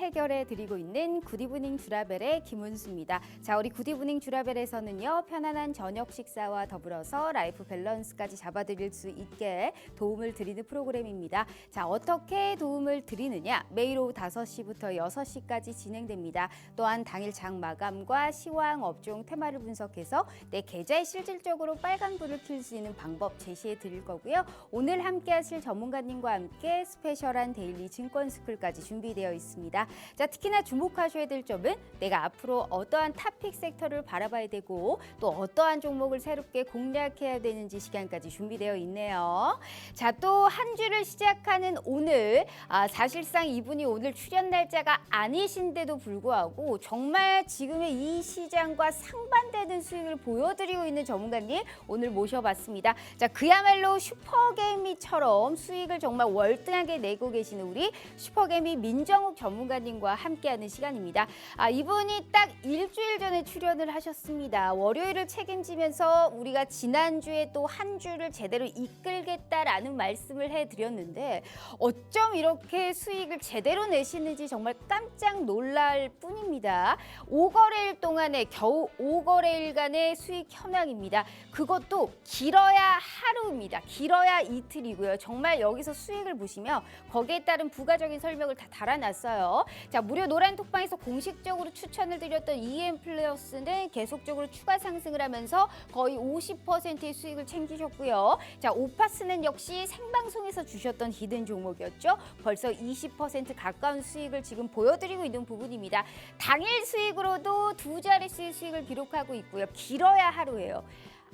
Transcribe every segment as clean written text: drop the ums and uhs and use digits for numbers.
해결해 드리고 있는 굿이브닝 주라벨의 김은수입니다. 자, 우리 굿이브닝 주라벨에서는요, 편안한 저녁 식사와 더불어서 라이프 밸런스까지 잡아드릴 수 있게 도움을 드리는 프로그램입니다. 자, 어떻게 도움을 드리느냐? 매일 오후 5시부터 6시까지 진행됩니다. 또한 당일 장 마감과 시황 업종 테마를 분석해서 내 계좌에 실질적으로 빨간불을 켤 수 있는 방법 제시해 드릴 거고요. 오늘 함께 하실 전문가님과 함께 스페셜한 데일리 증권 스쿨까지 준비되어 있습니다. 자, 특히나 주목하셔야 될 점은 내가 앞으로 어떠한 탑픽 섹터를 바라봐야 되고 또 어떠한 종목을 새롭게 공략해야 되는지 시간까지 준비되어 있네요. 자, 또 한 주를 시작하는 오늘 사실상 이분이 오늘 출연 날짜가 아니신데도 불구하고 정말 지금의 이 시장과 상반되는 수익을 보여드리고 있는 전문가님 오늘 모셔봤습니다. 자, 그야말로 슈퍼개미처럼 수익을 정말 월등하게 내고 계시는 우리 슈퍼개미 민정욱 전문가님과 함께하는 시간입니다. 이분이 딱 일주일 전에 출연을 하셨습니다. 월요일을 책임지면서 우리가 지난주에 또 한 주를 제대로 이끌겠다라는 말씀을 해드렸는데 어쩜 이렇게 수익을 제대로 내시는지 정말 깜짝 놀랄 뿐입니다. 5거래일 동안에 겨우 5거래일간의 수익 현황입니다. 그것도 길어야 하루입니다. 길어야 이틀이고요. 정말 여기서 수익을 보시면 거기에 따른 부가적인 설명을 다 달아놨어요. 자, 무료 노란 톡방에서 공식적으로 추천을 드렸던 EM플러스는 계속적으로 추가 상승을 하면서 거의 50%의 수익을 챙기셨고요. 자, 오파스는 역시 생방송에서 주셨던 히든 종목이었죠. 벌써 20% 가까운 수익을 지금 보여드리고 있는 부분입니다. 당일 수익으로도 두 자릿수의 수익을 기록하고 있고요. 길어야 하루예요.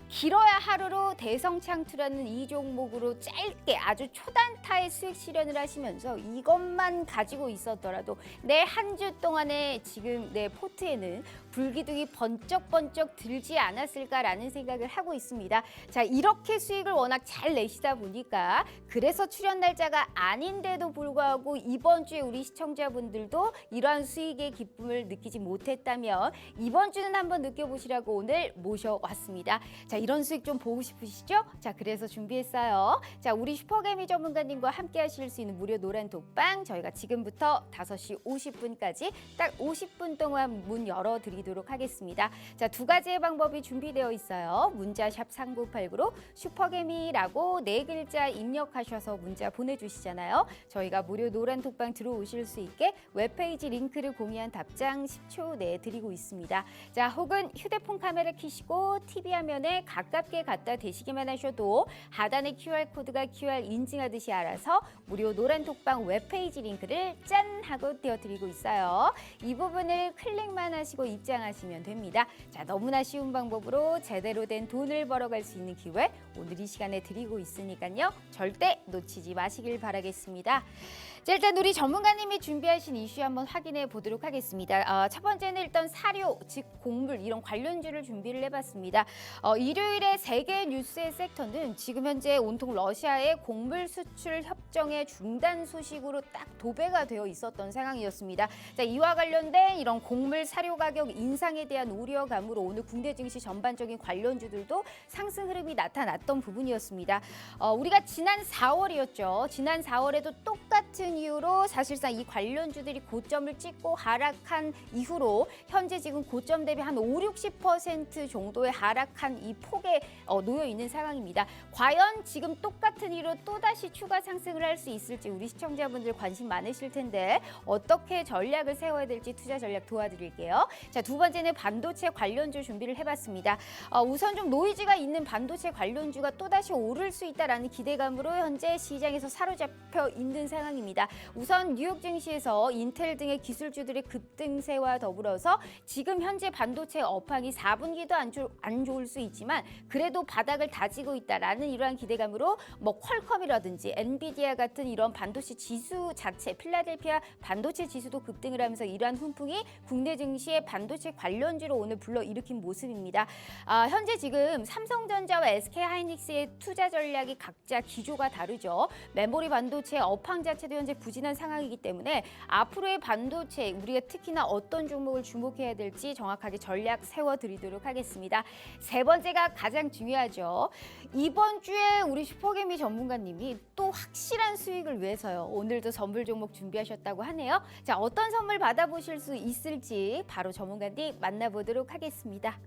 길어야 하루로 대성창투라는 이 종목으로 짧게 아주 초단타의 수익 실현을 하시면서 이것만 가지고 있었더라도 내 한 주 동안에 지금 내 포트에는 불기둥이 번쩍번쩍 들지 않았을까라는 생각을 하고 있습니다. 자, 이렇게 수익을 워낙 잘 내시다 보니까 그래서 출연 날짜가 아닌데도 불구하고 이번 주에 우리 시청자분들도 이러한 수익의 기쁨을 느끼지 못했다면 이번 주는 한번 느껴보시라고 오늘 모셔왔습니다. 자, 이런 수익 좀 보고 싶으시죠? 자, 그래서 준비했어요. 자, 우리 슈퍼개미 전문가님과 함께 하실 수 있는 무료 노란 톡방 저희가 지금부터 5시 50분까지 딱 50분 동안 문 열어드리도록 하겠습니다. 자, 두 가지의 방법이 준비되어 있어요. 문자 샵 3989로 슈퍼개미라고 4글자 입력하셔서 문자 보내주시잖아요. 저희가 무료 노란 톡방 들어오실 수 있게 웹페이지 링크를 공유한 답장 10초 내에 드리고 있습니다. 자, 혹은 휴대폰 카메라 켜시고 TV 화면에 가깝게 갖다 대시기만 하셔도 하단의 QR코드가 QR 인증하듯이 알아서 무료 노란 톡방 웹페이지 링크를 짠 하고 띄워드리고 있어요. 이 부분을 클릭만 하시고 입장하시면 됩니다. 자, 너무나 쉬운 방법으로 제대로 된 돈을 벌어갈 수 있는 기회 오늘 이 시간에 드리고 있으니까요. 절대 놓치지 마시길 바라겠습니다. 자, 일단 우리 전문가님이 준비하신 이슈 한번 확인해 보도록 하겠습니다. 첫 번째는 일단 사료, 즉 곡물 이런 관련주를 준비를 해봤습니다. 일요일에 세계 뉴스의 섹터는 지금 현재 온통 러시아의 곡물 수출 협정의 중단 소식으로 딱 도배가 되어 있었던 상황이었습니다. 자, 이와 관련된 이런 곡물 사료 가격 인상에 대한 우려감으로 오늘 국내 증시 전반적인 관련주들도 상승 흐름이 나타났던 부분이었습니다. 우리가 지난 4월이었죠. 지난 4월에도 똑같은 이유로 사실상 이 관련주들이 고점을 찍고 하락한 이후로 현재 지금 고점 대비 한 50-60% 정도의 하락한 이 폭에 놓여 있는 상황입니다. 과연 지금 똑같은 이유로 또다시 추가 상승을 할 수 있을지 우리 시청자분들 관심 많으실 텐데 어떻게 전략을 세워야 될지 투자 전략 도와드릴게요. 자, 두 번째는 반도체 관련주 준비를 해봤습니다. 우선 좀 노이즈가 있는 반도체 관련주가 또다시 오를 수 있다라는 기대감으로 현재 시장에서 사로잡혀 있는 상황입니다. 우선 뉴욕 증시에서 인텔 등의 기술주들의 급등세와 더불어서 지금 현재 반도체 업황이 4분기도 안 좋을 수 있지만 그래도 바닥을 다지고 있다라는 이러한 기대감으로 뭐 퀄컴이라든지 엔비디아 같은 이런 반도체 지수 자체, 필라델피아 반도체 지수도 급등을 하면서 이러한 훈풍이 국내 증시의 반도체 관련주로 오늘 불러일으킨 모습입니다. 현재 지금 삼성전자와 SK하이닉스의 투자 전략이 각자 기조가 다르죠. 메모리 반도체 업황 자체도 현재 현재 부진한 상황이기 때문에 앞으로의 반도체 우리가 특히나 어떤 종목을 주목해야 될지 정확하게 전략 세워드리도록 하겠습니다. 세 번째가 가장 중요하죠. 이번 주에 우리 슈퍼개미 전문가님이 또 확실한 수익을 위해서요. 오늘도 선물 종목 준비하셨다고 하네요. 자, 어떤 선물 받아보실 수 있을지 바로 전문가님 만나보도록 하겠습니다.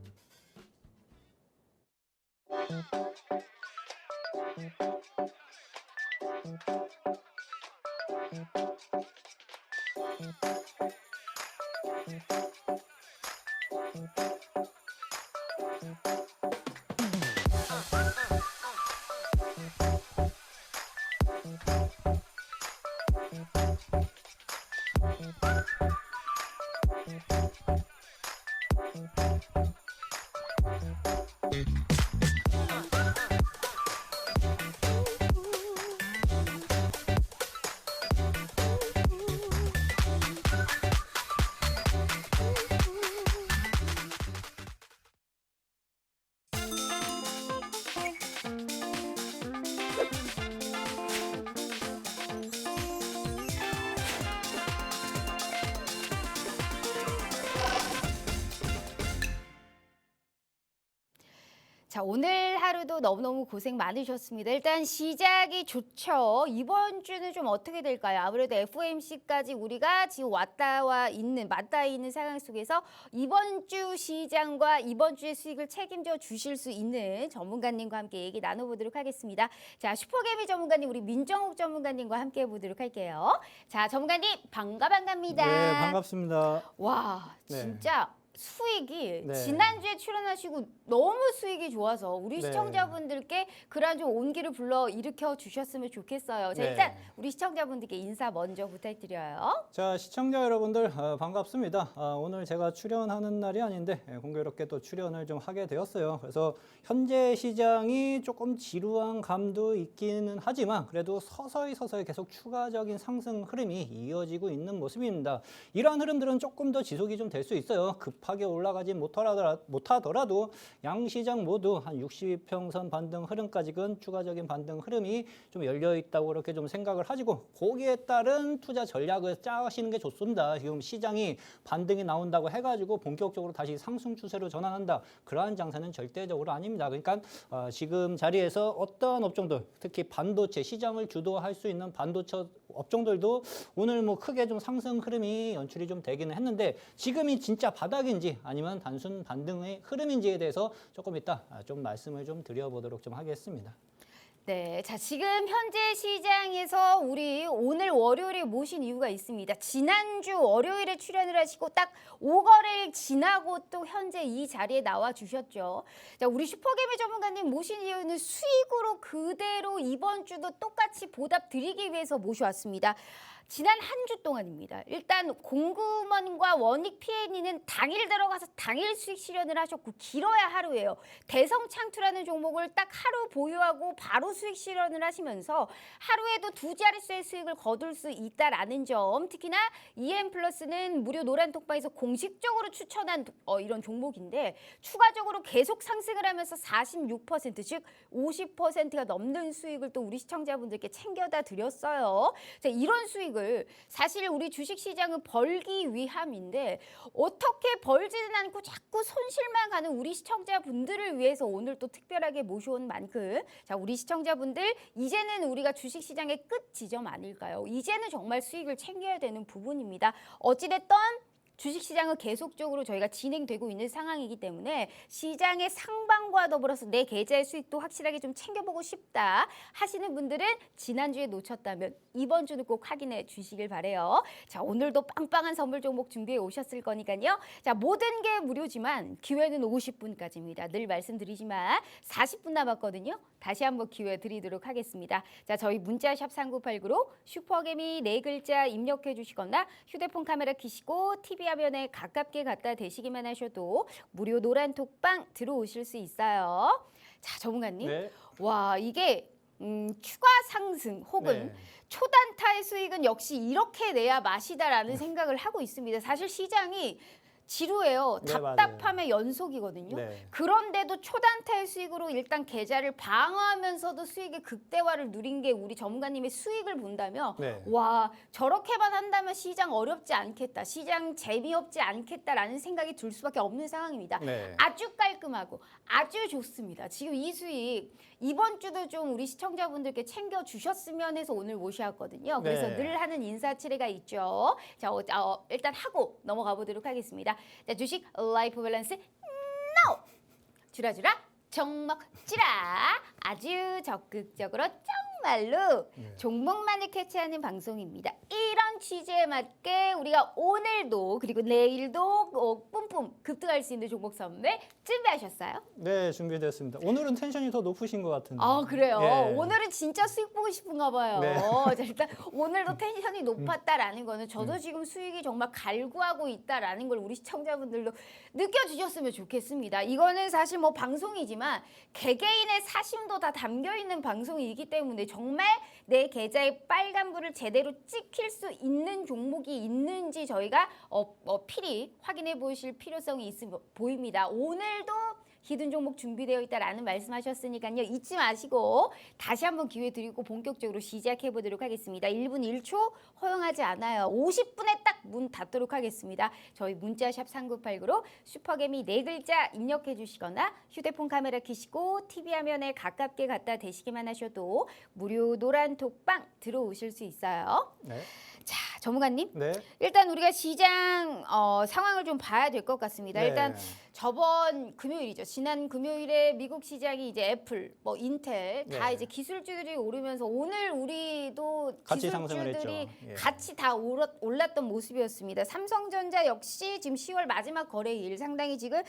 자, 오늘 하루도 너무너무 고생 많으셨습니다. 일단 시작이 좋죠. 이번 주는 좀 어떻게 될까요? 아무래도 FOMC까지 우리가 지금 맞닿아 있는 상황 속에서 이번 주 시장과 이번 주의 수익을 책임져 주실 수 있는 전문가님과 함께 얘기 나눠보도록 하겠습니다. 자, 슈퍼개미 전문가님, 우리 민정욱 전문가님과 함께 해보도록 할게요. 자, 전문가님 반갑습니다. 네, 반갑습니다. 와, 네. 진짜 수익이 네. 지난주에 출연하시고 너무 수익이 좋아서 우리 네. 시청자분들께 그런 좀 온기를 불러 일으켜 주셨으면 좋겠어요. 자, 네. 일단 우리 시청자분들께 인사 먼저 부탁드려요. 자, 시청자 여러분들 반갑습니다. 오늘 제가 출연하는 날이 아닌데 공교롭게 또 출연을 좀 하게 되었어요. 그래서 현재 시장이 조금 지루한 감도 있기는 하지만 그래도 서서히 계속 추가적인 상승 흐름이 이어지고 있는 모습입니다. 이러한 흐름들은 조금 더 지속이 좀 될 수 있어요. 급하게 올라가지 못하더라도 양시장 모두 한 60평선 반등 흐름까지는 추가적인 반등 흐름이 좀 열려 있다고 그렇게 좀 생각을 하시고 거기에 따른 투자 전략을 짜시는 게 좋습니다. 지금 시장이 반등이 나온다고 해가지고 본격적으로 다시 상승 추세로 전환한다. 그러한 장세는 절대적으로 아닙니다. 그러니까 지금 자리에서 어떠한 업종들, 특히 반도체 시장을 주도할 수 있는 반도체 업종들도 오늘 뭐 크게 좀 상승 흐름이 연출이 좀 되기는 했는데 지금이 진짜 바닥인지 아니면 단순 반등의 흐름인지에 대해서 조금 이따 좀 말씀을 좀 드려보도록 좀 하겠습니다. 네, 자, 지금 현재 시장에서 우리 오늘 월요일에 모신 이유가 있습니다. 지난주 월요일에 출연을 하시고 딱 5거래일 지나고 또 현재 이 자리에 나와 주셨죠. 자, 우리 슈퍼개미 전문가님 모신 이유는 수익으로 그대로 이번 주도 똑같이 보답 드리기 위해서 모셔왔습니다. 지난 한 주 동안입니다. 일단 공구먼과 원익 P&E는 당일 들어가서 당일 수익 실현을 하셨고 길어야 하루예요. 대성창투라는 종목을 딱 하루 보유하고 바로 수익 실현을 하시면서 하루에도 두 자릿수의 수익을 거둘 수 있다라는 점, 특히나 EM플러스는 무료 노란톡방에서 공식적으로 추천한 이런 종목인데 추가적으로 계속 상승을 하면서 46% 즉 50%가 넘는 수익을 또 우리 시청자분들께 챙겨다 드렸어요. 자, 이런 수익을 사실 우리 주식시장은 벌기 위함인데 어떻게 벌지는 않고 자꾸 손실만 가는 우리 시청자분들을 위해서 오늘 또 특별하게 모셔온 만큼 자, 우리 시청자분들 이제는 우리가 주식시장의 끝 지점 아닐까요? 이제는 정말 수익을 챙겨야 되는 부분입니다. 어찌됐든 주식시장은 계속적으로 저희가 진행되고 있는 상황이기 때문에 시장의 상방과 더불어서 내 계좌의 수익도 확실하게 좀 챙겨보고 싶다 하시는 분들은 지난주에 놓쳤다면 이번 주는 꼭 확인해 주시길 바래요. 자, 오늘도 빵빵한 선물 종목 준비해 오셨을 거니까요. 자, 모든 게 무료지만 기회는 50분까지입니다. 늘 말씀드리지만 40분 남았거든요. 다시 한번 기회 드리도록 하겠습니다. 자, 저희 문자샵 3989로 슈퍼개미 4글자 입력해 주시거나 휴대폰 카메라 켜시고 TV 화면에 가깝게 갖다 대시기만 하셔도 무료 노란 톡방 들어오실 수 있어요. 자, 전문가님. 네. 와, 이게 추가 상승 혹은 네. 초단타의 수익은 역시 이렇게 내야 맛이다라는 생각을 하고 있습니다. 사실 시장이 지루해요. 네, 답답함의 연속이거든요. 네. 그런데도 초단타의 수익으로 일단 계좌를 방어하면서도 수익의 극대화를 누린 게 우리 전문가님의 수익을 본다면 네. 와, 저렇게만 한다면 시장 어렵지 않겠다. 시장 재미없지 않겠다라는 생각이 들 수밖에 없는 상황입니다. 네. 아주 깔끔하고 아주 좋습니다. 지금 이 수익 이번 주도 좀 우리 시청자분들께 챙겨주셨으면 해서 오늘 모셔왔거든요. 그래서 네. 늘 하는 인사치레가 있죠. 자, 일단 하고 넘어가 보도록 하겠습니다. 자, 주식 라이프 밸런스 NO! 주라주라 종목지라 아주 적극적으로 정말로 종목만을 캐치하는 방송입니다. 이런 취지에 맞게 우리가 오늘도 그리고 내일도 뿜뿜 급등할 수 있는 종목 선물 준비하셨어요? 네, 준비됐습니다. 오늘은 텐션이 더 높으신 것 같은데. 아, 그래요? 예. 오늘은 진짜 수익 보고 싶은가 봐요. 네. 자, 일단 오늘도 텐션이 높았다라는 거는 저도 지금 수익이 정말 갈구하고 있다라는 걸 우리 시청자분들도 느껴주셨으면 좋겠습니다. 이거는 사실 뭐 방송이지만 개개인의 사심도 다 담겨있는 방송이기 때문에 정말 내 계좌에 빨간불을 제대로 찍힐 수 있는 종목이 있는지 저희가 필히 확인해 보실 필요성이 있어 보입니다. 오늘도 히든 종목 준비되어 있다라는 말씀하셨으니까요. 잊지 마시고 다시 한번 기회 드리고 본격적으로 시작해 보도록 하겠습니다. 1분 1초 허용하지 않아요. 50분에 딱 문 닫도록 하겠습니다. 저희 문자샵 3989로 슈퍼개미 4글자 입력해 주시거나 휴대폰 카메라 켜시고 TV 화면에 가깝게 갖다 대시기만 하셔도 무료 노란 톡방 들어오실 수 있어요. 네. 자, 전문가님. 네. 일단 우리가 시장 상황을 좀 봐야 될 것 같습니다. 네. 일단 저번 금요일이죠. 지난 금요일에 미국 시장이 이제 애플, 뭐 인텔 다 네. 이제 기술주들이 오르면서 오늘 우리도 같이 상승을 기술주들이 했죠. 예. 같이 다 올랐던 모습이었습니다. 삼성전자 역시 지금 10월 마지막 거래일 상당히 지금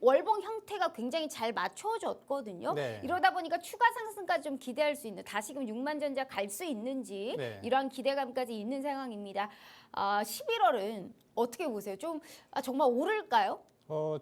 월봉 형태가 굉장히 잘 맞춰졌거든요. 네. 이러다 보니까 추가 상승까지 좀 기대할 수 있는 다시금 6만 전자 갈 수 있는지 네. 이러한 기대감까지 있는 상황입니다. 11월은 어떻게 보세요? 좀 정말 오를까요?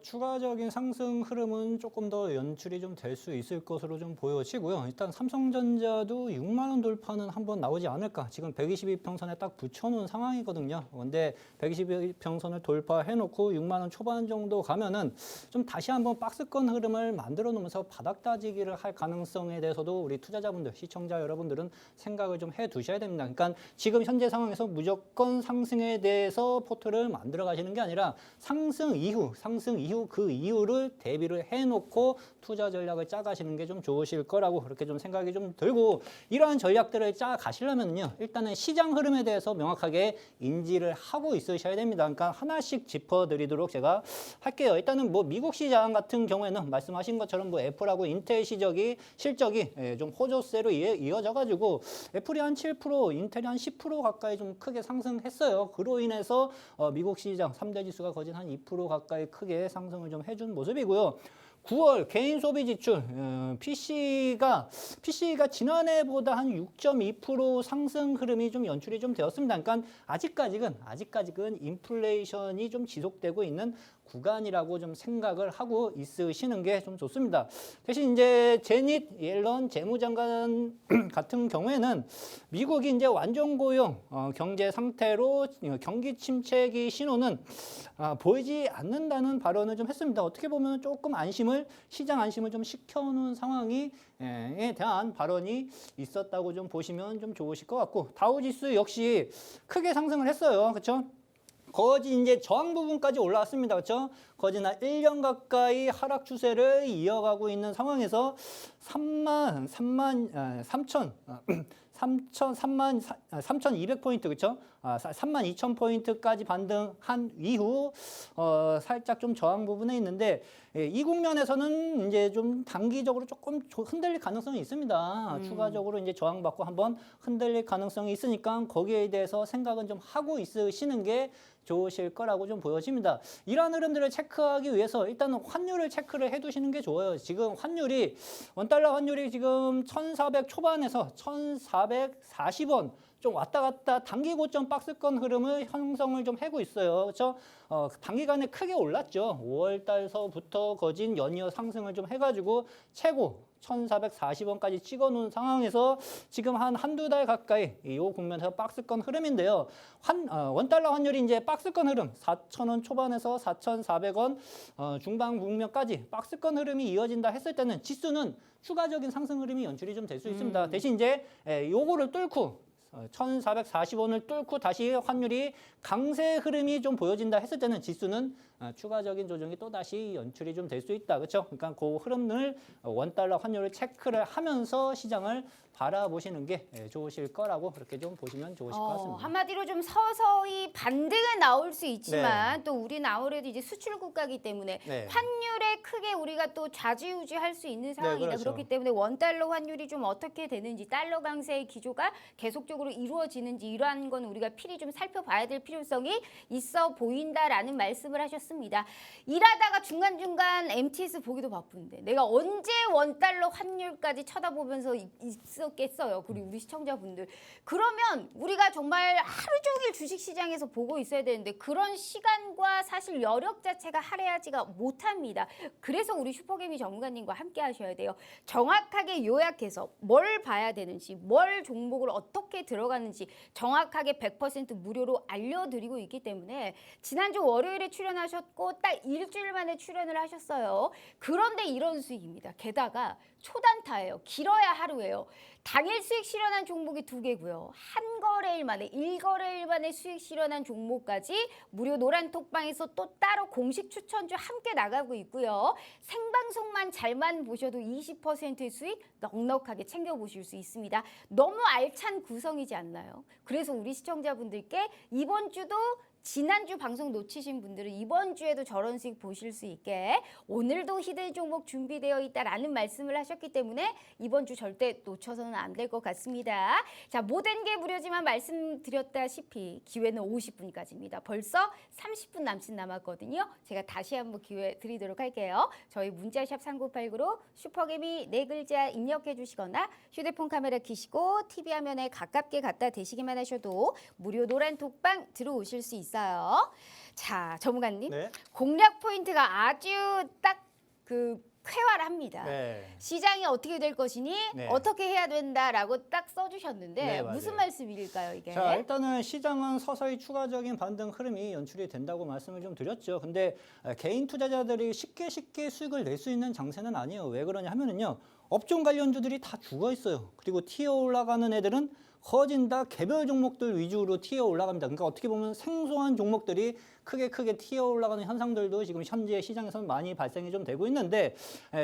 추가적인 상승 흐름은 조금 더 연출이 좀 될 수 있을 것으로 좀 보여지고요. 일단 삼성전자도 6만 원 돌파는 한번 나오지 않을까. 지금 122평선에 딱 붙여놓은 상황이거든요. 근데 122평선을 돌파해놓고 6만 원 초반 정도 가면은 좀 다시 한번 박스권 흐름을 만들어 놓으면서 바닥 다지기를 할 가능성에 대해서도 우리 투자자분들, 시청자 여러분들은 생각을 좀 해 두셔야 됩니다. 그러니까 지금 현재 상황에서 무조건 상승에 대해서 포트를 만들어 가시는 게 아니라 상승 이후 그 이유를 대비를 해놓고 투자 전략을 짜가시는 게 좀 좋으실 거라고 그렇게 좀 생각이 좀 들고, 이러한 전략들을 짜 가시려면요, 일단은 시장 흐름에 대해서 명확하게 인지를 하고 있으셔야 됩니다. 그러니까 하나씩 짚어드리도록 제가 할게요. 일단은 뭐 미국 시장 같은 경우에는 말씀하신 것처럼 뭐 애플하고 인텔 실적이 좀 호조세로 이어져가지고 애플이 한 7%, 인텔이 한 10% 가까이 좀 크게 상승했어요. 그로 인해서 미국 시장 3대 지수가 거진 한 2% 가까이 크게 상승을 좀 해준 모습이고요. 9월 개인 소비 지출 PC가 지난해보다 한 6.2% 상승 흐름이 좀 연출이 좀 되었습니다. 그러니까 아직까지는 인플레이션이 좀 지속되고 있는 구간이라고 좀 생각을 하고 있으시는 게 좀 좋습니다. 대신 이제 제닛 옐런 재무장관 같은 경우에는 미국이 이제 완전 고용 경제 상태로 경기 침체기 신호는 보이지 않는다는 발언을 좀 했습니다. 어떻게 보면 조금 시장 안심을 좀 시켜놓은 상황에 대한 발언이 있었다고 좀 보시면 좀 좋으실 것 같고, 다우지수 역시 크게 상승을 했어요. 그렇죠? 거의 이제 저항 부분까지 올라왔습니다. 그렇죠? 거진 한 1년 가까이 하락 추세를 이어가고 있는 상황에서 3,200포인트, 그렇죠? 32,000포인트까지 반등한 이후 살짝 좀 저항 부분에 있는데, 이 국면에서는 이제 좀 단기적으로 조금 흔들릴 가능성이 있습니다. 추가적으로 이제 저항받고 한번 흔들릴 가능성이 있으니까 거기에 대해서 생각은 좀 하고 있으시는 게 좋으실 거라고 좀 보여집니다. 이러한 흐름들을 체크하기 위해서 일단은 환율을 체크를 해두시는 게 좋아요. 지금 원달러 환율이 지금 1,400 초반에서 1,440원 좀 왔다 갔다 단기 고점 박스권 흐름을 형성을 좀 하고 있어요. 그렇죠? 단기간에 크게 올랐죠. 5월 달서부터 거진 연이어 상승을 좀 해가지고 최고 1,440원까지 찍어놓은 상황에서 지금 한두 달 가까이 이 국면에서 박스권 흐름인데요. 원달러 환율이 이제 박스권 흐름 4,000원 초반에서 4,400원 중반 국면까지 박스권 흐름이 이어진다 했을 때는 지수는 추가적인 상승 흐름이 연출이 좀 될 수 있습니다. 대신 이제 요거를 뚫고 1,440원을 뚫고 다시 환율이 강세 흐름이 좀 보여진다 했을 때는 지수는 추가적인 조정이 또 다시 연출이 좀 될 수 있다. 그렇죠? 그러니까 그 흐름을 원달러 환율을 체크를 하면서 시장을 바라보시는 게 좋으실 거라고 그렇게 좀 보시면 좋으실 것 같습니다. 한마디로 좀 서서히 반등은 나올 수 있지만 또 우리는 아무래도 이제 수출 국가이기 때문에 환율에 크게 우리가 또 좌지우지할 수 있는 상황이다. 그렇죠. 그렇기 때문에 원달러 환율이 좀 어떻게 되는지 달러 강세의 기조가 계속적으로 이루어지는지 이러한 건 우리가 필히 좀 살펴봐야 될 필요성이 있어 보인다라는 말씀을 하셨습니다. 일하다가 중간중간 MTS 보기도 바쁜데 내가 언제 원달러 환율까지 쳐다보면서 있었겠어요. 그리고 우리 시청자분들. 그러면 우리가 정말 하루 종일 주식시장에서 보고 있어야 되는데 그런 시간과 사실 여력 자체가 할애하지가 못합니다. 그래서 우리 슈퍼개미 전문가님과 함께 하셔야 돼요. 정확하게 요약해서 뭘 봐야 되는지, 뭘 종목을 어떻게 들어가는지 정확하게 100% 무료로 알려드리고 있기 때문에 지난주 월요일에 출연하셨고 딱 일주일 만에 출연을 하셨어요. 그런데 이런 수익입니다. 게다가 초단타예요. 길어야 하루예요. 당일 수익 실현한 종목이 2개고요. 한 거래일 만에 1거래일 만에 수익 실현한 종목까지 무료 노란톡방에서 또 따로 공식 추천주 함께 나가고 있고요. 생방송만 잘만 보셔도 20%의 수익 넉넉하게 챙겨보실 수 있습니다. 너무 알찬 구성이지 않나요? 그래서 우리 시청자분들께 이번 주도 지난주 방송 놓치신 분들은 이번 주에도 저런 수익 보실 수 있게 오늘도 히든 종목 준비되어 있다라는 말씀을 하셨기 때문에 이번 주 절대 놓쳐서는 안 될 것 같습니다. 자, 모든 게 무료지만 말씀드렸다시피 기회는 50분까지입니다. 벌써 30분 남았거든요. 제가 다시 한번 기회 드리도록 할게요. 저희 문자샵 3989로 슈퍼개미 4글자 입력해 주시거나 휴대폰 카메라 켜시고 TV 화면에 가깝게 갖다 대시기만 하셔도 무료 노란 톡방 들어오실 수 있어요. 자, 전문가님. 공략 포인트가 아주 딱 쾌활합니다. 시장이 어떻게 될 것이니 어떻게 해야 된다라고 딱 써주셨는데 무슨 말씀일까요, 이게? 자, 일단은 시장은 서서히 추가적인 반등 흐름이 연출이 된다고 말씀을 좀 드렸죠. 근데 개인 투자자들이 쉽게 수익을 낼 수 있는 장세는 아니에요. 왜 그러냐 하면은요. 업종 관련주들이 다 죽어 있어요. 그리고 튀어 올라가는 애들은 거진 다 개별 종목들 위주로 튀어 올라갑니다. 그러니까 어떻게 보면 생소한 종목들이 크게 튀어 올라가는 현상들도 지금 현재 시장에서는 많이 발생이 좀 되고 있는데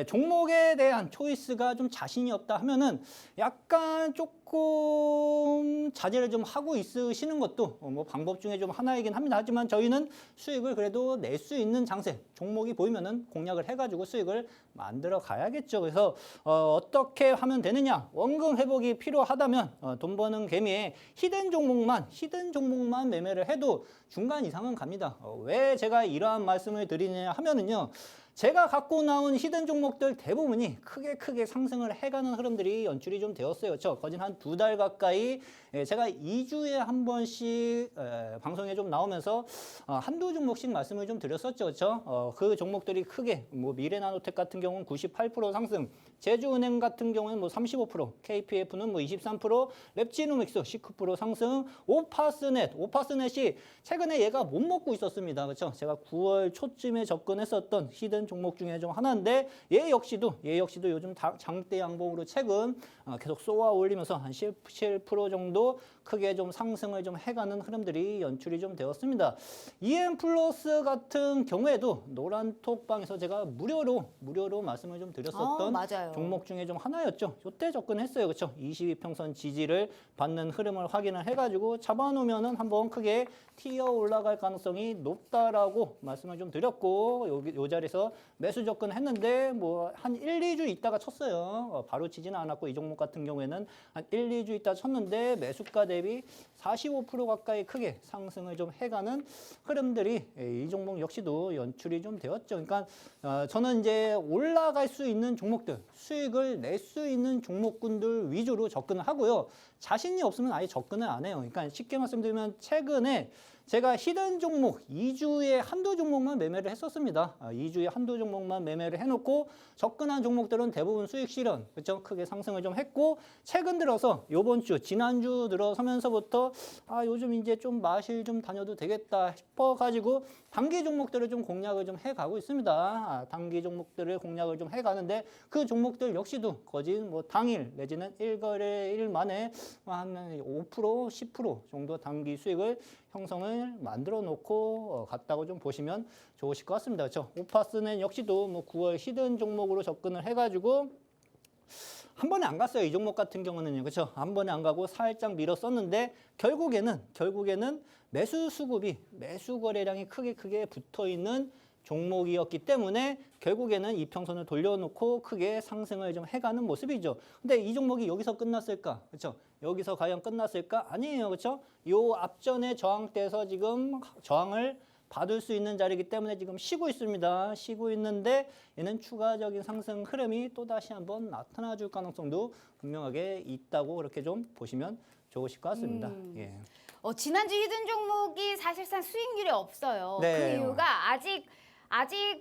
종목에 대한 초이스가 좀 자신이 없다 하면은 약간 조금 자제를 좀 하고 있으시는 것도 뭐 방법 중에 좀 하나이긴 합니다. 하지만 저희는 수익을 그래도 낼 수 있는 장세, 종목이 보이면은 공략을 해가지고 수익을 만들어 가야겠죠. 그래서 어떻게 하면 되느냐? 원금 회복이 필요하다면 돈 버는 개미에 히든 종목만 매매를 해도 중간 이상은 갑니다. 왜 제가 이러한 말씀을 드리냐 하면은요. 제가 갖고 나온 히든 종목들 대부분이 크게 상승을 해가는 흐름들이 연출이 좀 되었어요. 그렇죠? 거진 한 2달 가까이 제가 2주에 한 번씩 방송에 좀 나오면서 한두 종목씩 말씀을 좀 드렸었죠. 그렇죠? 그 종목들이 크게 뭐 미래나노텍 같은 경우는 98% 상승, 제주은행 같은 경우는 뭐 35%, KPF는 뭐 23%, 랩지노믹스 19% 상승, 오파스넷이 최근에 얘가 못 먹고 있었습니다. 그렇죠? 제가 9월 초쯤에 접근했었던 히든 종목 중에 좀 하나인데 얘 역시도 요즘 장대 양봉으로 최근 계속 쏘아 올리면서 한 17% 정도 크게 좀 상승을 좀 해가는 흐름들이 연출이 좀 되었습니다. EM 플러스 같은 경우에도 노란톡방에서 제가 무료로 말씀을 좀 드렸었던 종목 중에 좀 하나였죠. 이때 접근했어요. 그렇죠? 22평선 지지를 받는 흐름을 확인을 해가지고 잡아놓으면은 한번 크게 튀어 올라갈 가능성이 높다라고 말씀을 좀 드렸고 요 자리에서 매수 접근했는데 뭐 한 1, 2주 있다가 쳤어요. 바로 치지는 않았고 이 종목 같은 경우에는 한 1, 2주 있다 쳤는데 매수가 대비 45% 가까이 크게 상승을 좀 해가는 흐름들이 이 종목 역시도 연출이 좀 되었죠. 그러니까 저는 이제 올라갈 수 있는 종목들, 수익을 낼 수 있는 종목군들 위주로 접근을 하고요. 자신이 없으면 아예 접근을 안 해요. 그러니까 쉽게 말씀드리면 최근에 제가 히든 종목 2주에 한두 종목만 매매를 했었습니다. 2주에 한두 종목만 매매를 해놓고 접근한 종목들은 대부분 수익 실현, 그렇죠? 크게 상승을 좀 했고 최근 들어서 요번 주, 지난주 들어서면서부터 요즘 이제 좀 마실 좀 다녀도 되겠다 싶어가지고 단기 종목들을 좀 공략을 좀 해가고 있습니다. 단기 종목들을 공략을 좀 해가는데 그 종목들 역시도 거진 뭐 당일 내지는 일거래일 만에 한 5%, 10% 정도 단기 수익을 형성을 만들어 놓고 갔다고 좀 보시면 좋으실 것 같습니다. 그렇죠? 오파스는 역시도 뭐 9월 히든 종목으로 접근을 해가지고 한 번에 안 갔어요. 이 종목 같은 경우는요. 그렇죠? 한 번에 안 가고 살짝 밀었었는데 결국에는 매수 수급이 매수 거래량이 크게 붙어 있는 종목이었기 때문에 결국에는 이평선을 돌려놓고 크게 상승을 좀 해가는 모습이죠. 근데 이 종목이 여기서 끝났을까? 그렇죠? 여기서 과연 끝났을까? 아니에요. 그렇죠? 요 앞전에 저항대에서 지금 저항을 받을 수 있는 자리이기 때문에 지금 쉬고 있습니다. 쉬고 있는데 얘는 추가적인 상승 흐름이 또다시 한번 나타나 줄 가능성도 분명하게 있다고 그렇게 좀 보시면 좋으실 것 같습니다. 예. 지난주 히든 종목이 사실상 수익률이 없어요. 네. 그 이유가 아직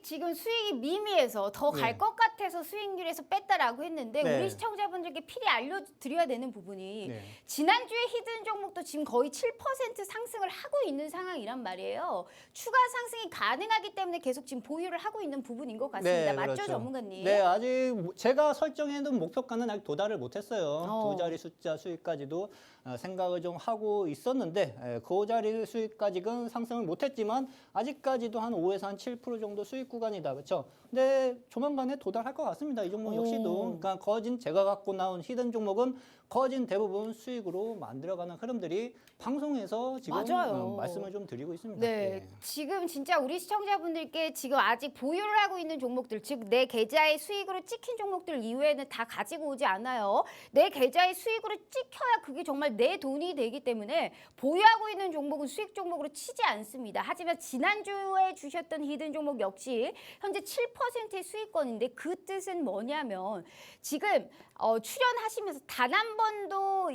지금 수익이 미미해서 더 갈 네. 것 같아서 수익률에서 뺐다라고 했는데 네. 우리 시청자분들께 필히 알려드려야 되는 부분이 네. 지난주에 히든 종목도 지금 거의 7% 상승을 하고 있는 상황이란 말이에요. 추가 상승이 가능하기 때문에 계속 지금 보유를 하고 있는 부분인 것 같습니다. 맞죠, 그렇죠. 전문가님? 네, 아직 제가 설정해둔 목표가는 아직 도달을 못했어요. 두 자리 숫자 수익까지도 생각을 좀 하고 있었는데 그 자리 수익까지는 상승을 못했지만 아직까지도 한 5에서 한 7% 정도 수익 구간이다, 그렇죠? 근데 조만간에 도달할 것 같습니다. 이 종목 역시도. 그러니까 거진 제가 갖고 나온 히든 종목은 거진 대부분 수익으로 만들어가는 흐름들이 방송에서 지금 맞아요. 말씀을 좀 드리고 있습니다. 네, 예. 지금 진짜 우리 시청자분들께 지금 아직 보유를 하고 있는 종목들, 즉 내 계좌의 수익으로 찍힌 종목들 이외에는 다 가지고 오지 않아요. 내 계좌의 수익으로 찍혀야 그게 정말 내 돈이 되기 때문에 보유하고 있는 종목은 수익 종목으로 치지 않습니다. 하지만 지난주에 주셨던 히든 종목 역시 현재 7%의 수익권인데 그 뜻은 뭐냐면 지금 출연하시면서 단 한 번도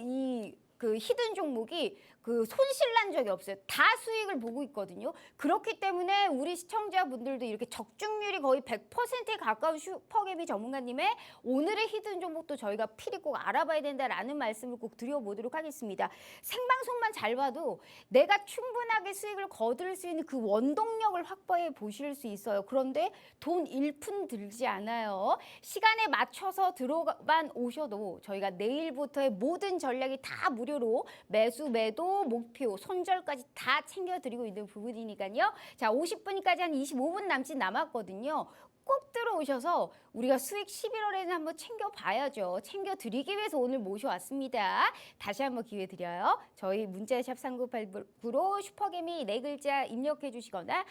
그 히든 종목이 그 손실 난 적이 없어요. 다 수익을 보고 있거든요. 그렇기 때문에 우리 시청자분들도 이렇게 적중률이 거의 100%에 가까운 슈퍼개미 전문가님의 오늘의 히든 종목도 저희가 필히 꼭 알아봐야 된다라는 말씀을 꼭 드려보도록 하겠습니다. 생방송만 잘 봐도 내가 충분하게 수익을 거둘 수 있는 그 원동력을 확보해 보실 수 있어요. 그런데 돈 1푼 들지 않아요. 시간에 맞춰서 들어만 오셔도 저희가 내일부터의 모든 전략이 다 무료로 매수, 매도, 목표, 손절까지 다 챙겨드리고 있는 부분이니까요. 자, 50분까지 한 25분 남짓 남았거든요. 꼭 들어오셔서 우리가 수익 11월에는 한번 챙겨봐야죠. 챙겨드리기 위해서 오늘 모셔왔습니다. 다시 한번 기회 드려요. 저희 문자샵 3989로 슈퍼개미 4글자 입력해 주시거나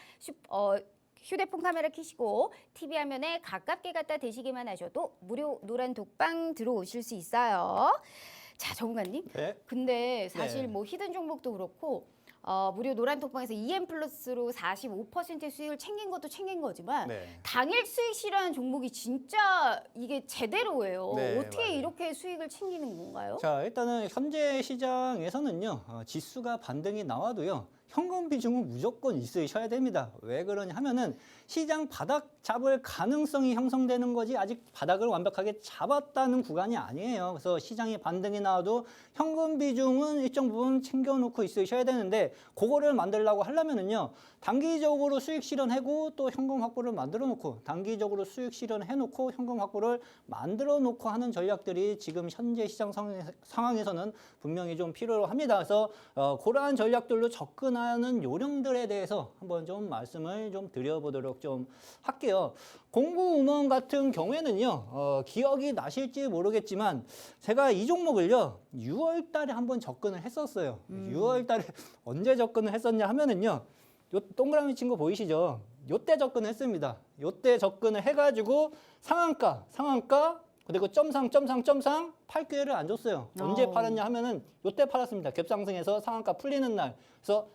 휴대폰 카메라 켜시고 TV 화면에 가깝게 갖다 대시기만 하셔도 무료 노란 독방 들어오실 수 있어요. 자, 전문가님. 네. 근데 사실 네. 뭐 히든 종목도 그렇고 무료 노란 독방에서 EM 플러스로 45%의 수익을 챙긴 것도 챙긴 거지만 네. 당일 수익 실현한 종목이 진짜 이게 제대로예요. 네, 어떻게 맞아요. 이렇게 수익을 챙기는 건가요? 자, 일단은 현재 시장에서는요, 지수가 반등이 나와도요, 현금 비중은 무조건 있으셔야 됩니다. 왜 그러냐 하면은 시장 바닥 잡을 가능성이 형성되는 거지 아직 바닥을 완벽하게 잡았다는 구간이 아니에요. 그래서 시장이 반등이 나와도 현금 비중은 일정 부분 챙겨놓고 있으셔야 되는데 그거를 만들려고 하려면은요, 단기적으로 수익 실현하고 또 현금 확보를 만들어 놓고 단기적으로 수익 실현해 놓고 현금 확보를 만들어 놓고 하는 전략들이 지금 현재 시장 상황에서는 분명히 좀 필요합니다. 그래서 그러한 전략들로 접근하는 요령들에 대해서 한번 좀 말씀을 좀 드려보도록 좀 할게요. 공구음원 같은 경우에는요, 기억이 나실지 모르겠지만 제가 이 종목을요 6월 달에 한번 접근을 했었어요. 6월 달에 언제 접근을 했었냐 하면은요, 요 동그라미 친 거 보이시죠? 요때 접근했습니다. 요때 접근을 해가지고 상한가 그리고 점상 팔 기회를 안 줬어요. 언제 팔았냐 하면은 요때 팔았습니다. 갭상승해서 상한가 풀리는 날. 그래서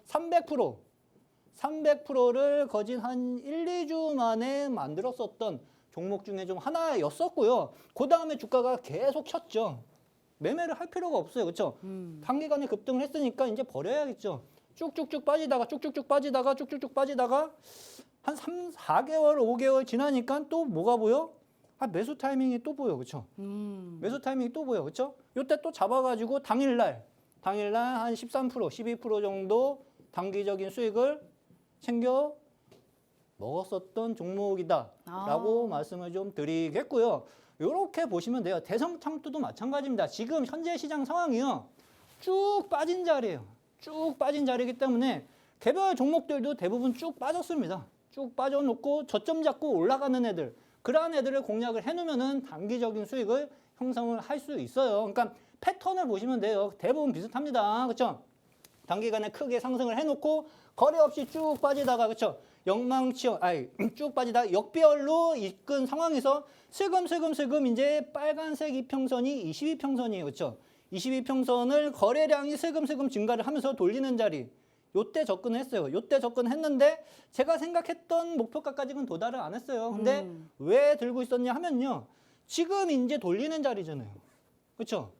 300%를 거진 한 1, 2주 만에 만들었었던 종목 중에 좀 하나였었고요. 그 다음에 주가가 계속 쳤죠. 매매를 할 필요가 없어요. 그렇죠? 단기간에 급등을 했으니까 이제 버려야겠죠. 쭉쭉쭉 빠지다가 쭉쭉쭉 빠지다가 쭉쭉쭉 빠지다가 한 3, 4개월, 5개월 지나니까 또 뭐가 보여? 아, 매수 타이밍이 또 보여. 그렇죠? 매수 타이밍이 또 보여. 그렇죠? 요때 또 잡아가지고 당일날 한 13%, 12% 정도 단기적인 수익을 챙겨 먹었었던 종목이다라고 말씀을 좀 드리겠고요. 이렇게 보시면 돼요. 대성창투도 마찬가지입니다. 지금 현재 시장 상황이요. 쭉 빠진 자리예요. 쭉 빠진 자리이기 때문에 개별 종목들도 대부분 쭉 빠졌습니다. 쭉 빠져놓고 저점 잡고 올라가는 애들, 그러한 애들을 공략을 해놓으면은 단기적인 수익을 형성을 할 수 있어요. 그러니까 패턴을 보시면 돼요. 대부분 비슷합니다. 그렇죠? 단기간에 크게 상승을 해놓고 거래 없이 쭉 빠지다가 그렇죠? 쭉 빠지다가 역배열로 이끈 상황에서 슬금슬금 이제 빨간색 이평선이 22평선이에요. 그렇죠? 22평선을 거래량이 슬금슬금 증가를 하면서 돌리는 자리. 요때 접근했어요. 요때 접근했는데 제가 생각했던 목표가까지는 도달을 안 했어요. 근데 왜 들고 있었냐 하면요. 지금 이제 돌리는 자리잖아요. 그렇죠?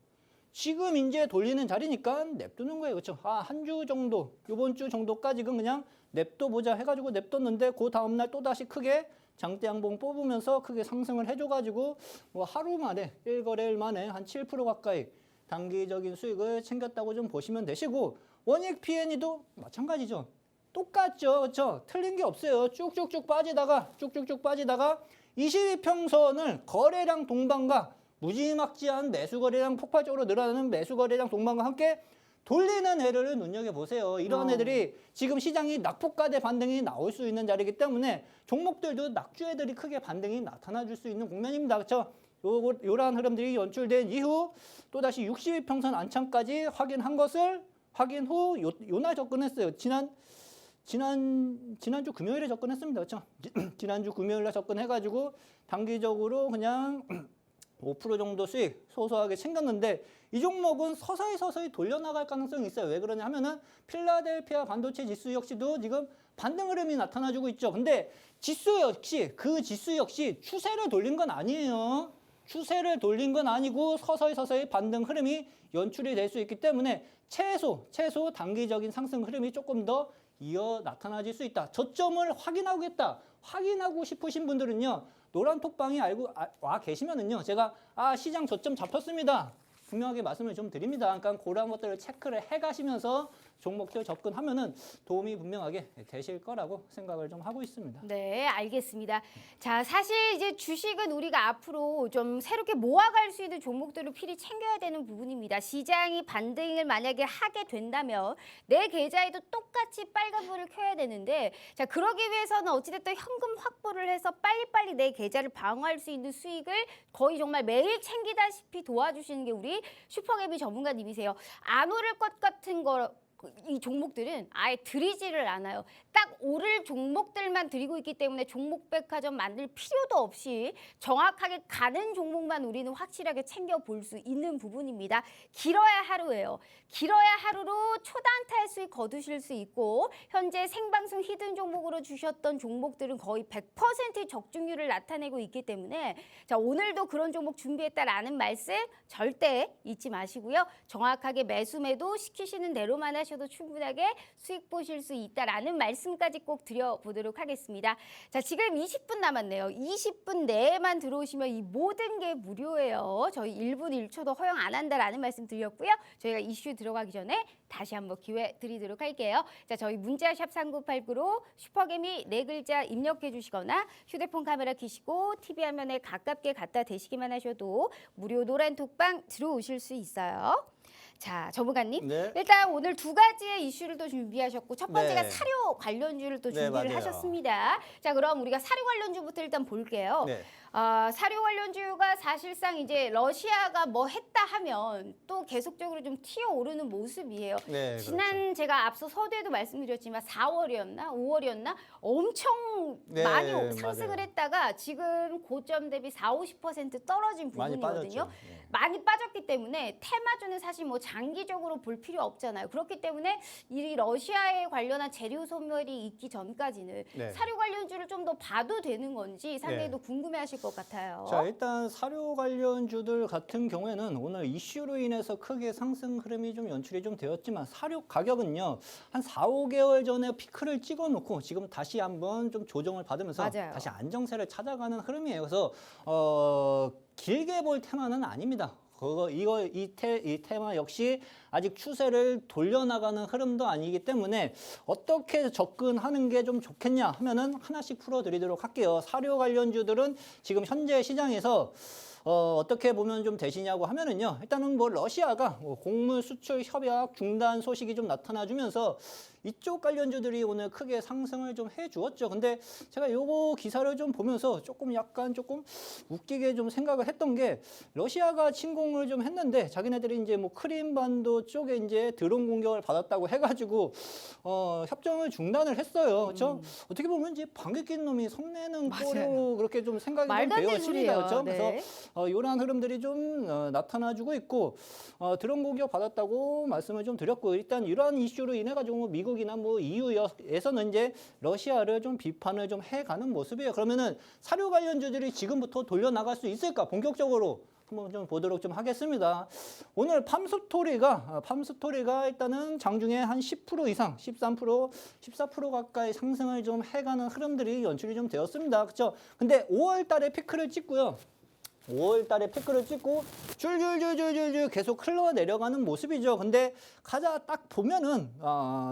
지금 이제 돌리는 자리니까 냅두는 거예요. 그렇죠? 한 주 정도, 요번 주 정도까지는 그냥 냅둬보자 해가지고 냅뒀는데 그 다음날 또다시 크게 장대 양봉 뽑으면서 크게 상승을 해줘가지고 뭐 하루 만에 1거래일 만에 한 7% 가까이 단기적인 수익을 챙겼다고 좀 보시면 되시고 원익 P&E도 마찬가지죠. 똑같죠. 그렇죠? 틀린 게 없어요. 쭉쭉쭉 빠지다가 22평선을 거래량 동반과 무지막지한 매수 거래량 폭발적으로 늘어나는 매수 거래량 동반과 함께 돌리는 애를 눈여겨보세요. 이런 애들이 지금 시장이 낙폭과대 반등이 나올 수 있는 자리이기 때문에 종목들도 낙주 애들이 크게 반등이 나타나 줄 수 있는 국면입니다. 그렇죠? 요러한 흐름들이 연출된 이후 또다시 62평선 안창까지 확인한 것을 확인 후 요날 접근했어요. 지난주 금요일에 접근했습니다. 그렇죠? 지난주 금요일에 접근해가지고 단기적으로 그냥 5% 정도 수익 소소하게 챙겼는데 이 종목은 서서히 돌려나갈 가능성이 있어요. 왜 그러냐 하면은 필라델피아 반도체 지수 역시도 지금 반등 흐름이 나타나주고 있죠. 근데 지수 역시 추세를 돌린 건 아니에요. 추세를 돌린 건 아니고 서서히 반등 흐름이 연출이 될 수 있기 때문에 최소 단기적인 상승 흐름이 조금 더 이어 나타나질 수 있다. 저점을 확인하고 싶으신 분들은요. 노란 톡방이 와 계시면은요. 제가 시장 저점 잡혔습니다. 분명하게 말씀을 좀 드립니다. 그러니까 그런 것들을 체크를 해 가시면서 종목들 접근하면은 도움이 분명하게 되실 거라고 생각을 좀 하고 있습니다. 네, 알겠습니다. 자, 사실 이제 주식은 우리가 앞으로 좀 새롭게 모아갈 수 있는 종목들을 필히 챙겨야 되는 부분입니다. 시장이 반등을 만약에 하게 된다면 내 계좌에도 똑같이 빨간불을 켜야 되는데, 자, 그러기 위해서는 어찌됐든 현금 확보를 해서 빨리빨리 내 계좌를 방어할 수 있는 수익을 거의 정말 매일 챙기다시피 도와주시는 게 우리 슈퍼개미 전문가님이세요. 안 오를 것 같은 이 종목들은 아예 드리지를 않아요. 딱 오를 종목들만 드리고 있기 때문에 종목백화점 만들 필요도 없이 정확하게 가는 종목만 우리는 확실하게 챙겨볼 수 있는 부분입니다. 길어야 하루예요. 길어야 하루로 초단타의 수익 거두실 수 있고 현재 생방송 히든 종목으로 주셨던 종목들은 거의 100% 적중률을 나타내고 있기 때문에 자, 오늘도 그런 종목 준비했다라는 말씀 절대 잊지 마시고요. 정확하게 매수 매도 시키시는 대로만 하셔도 충분하게 수익 보실 수 있다라는 말씀까지 꼭 드려보도록 하겠습니다. 자, 지금 20분 남았네요. 20분 내에만 들어오시면 이 모든 게 무료예요. 저희 1분 1초도 허용 안 한다라는 말씀 드렸고요. 저희가 이슈 들어가기 전에 다시 한번 기회 드리도록 할게요. 자, 저희 문자샵 3989로 슈퍼개미 4글자 입력해 주시거나 휴대폰 카메라 켜시고 TV 화면에 가깝게 갖다 대시기만 하셔도 무료 노란 톡방 들어오실 수 있어요. 자, 전문가님. 네. 일단 오늘 두 가지의 이슈를 또 준비하셨고 첫 번째가 네. 사료 관련주를 또 준비를 맞아요. 하셨습니다. 자, 그럼 우리가 사료 관련주부터 일단 볼게요. 네. 사료 관련주가 사실상 이제 러시아가 뭐 했다 하면 또 계속적으로 좀 튀어오르는 모습이에요. 네, 지난 제가 앞서 서두에도 말씀드렸지만 4월이었나 5월이었나 엄청 네, 많이 상승을 맞아요. 했다가 지금 고점 대비 40~50% 떨어진 많이 부분이거든요. 빠졌죠. 네. 많이 빠졌기 때문에 테마주는 사실 뭐 장기적으로 볼 필요 없잖아요. 그렇기 때문에 이 러시아에 관련한 재료 소멸이 있기 전까지는 네. 사료 관련주를 좀 더 봐도 되는 건지 상당히 또 궁금해하실 것 같아요. 자, 일단 사료 관련주들 같은 경우에는 오늘 이슈로 인해서 크게 상승 흐름이 좀 연출이 좀 되었지만 사료 가격은요. 한 4, 5개월 전에 피크를 찍어 놓고 지금 다시 한번 좀 조정을 받으면서 맞아요. 다시 안정세를 찾아가는 흐름이에요. 그래서 길게 볼 테마는 아닙니다. 이 테마 역시 아직 추세를 돌려나가는 흐름도 아니기 때문에 어떻게 접근하는 게 좀 좋겠냐 하면은 하나씩 풀어드리도록 할게요. 사료 관련주들은 지금 현재 시장에서 어떻게 보면 좀 되시냐고 하면은요. 일단은 뭐 러시아가 곡물 수출 협약 중단 소식이 좀 나타나주면서 이쪽 관련주들이 오늘 크게 상승을 좀 해주었죠. 근데 제가 요거 기사를 좀 보면서 약간 조금 웃기게 좀 생각을 했던 게 러시아가 침공을 좀 했는데 자기네들이 이제 뭐 크림반도 쪽에 이제 드론 공격을 받았다고 해가지고 협정을 중단을 했어요. 그렇죠? 어떻게 보면 이제 방귀 낀 놈이 성내는 꼴로 그렇게 좀 생각이 좀 말도 안 되는 되어집니다. 그렇죠? 소리예요. 네. 그래서 이러한 흐름들이 좀 나타나주고 있고 드론 공격 받았다고 말씀을 좀 드렸고 일단 이러한 이슈로 인해 가지고 미국이나 뭐 EU에서는 이제 러시아를 좀 비판을 좀 해가는 모습이에요. 그러면은 사료 관련주들이 지금부터 돌려 나갈 수 있을까? 본격적으로 한번 좀 보도록 좀 하겠습니다. 오늘 팜스토리가 일단은 장중에 한 10% 이상, 13%, 14% 가까이 상승을 좀 해가는 흐름들이 연출이 좀 되었습니다. 그렇죠? 근데 5월 달에 피크를 찍고요. 5월 달에 피크를 찍고 줄줄줄줄줄 계속 흘러내려가는 모습이죠. 근데 가자 딱 보면은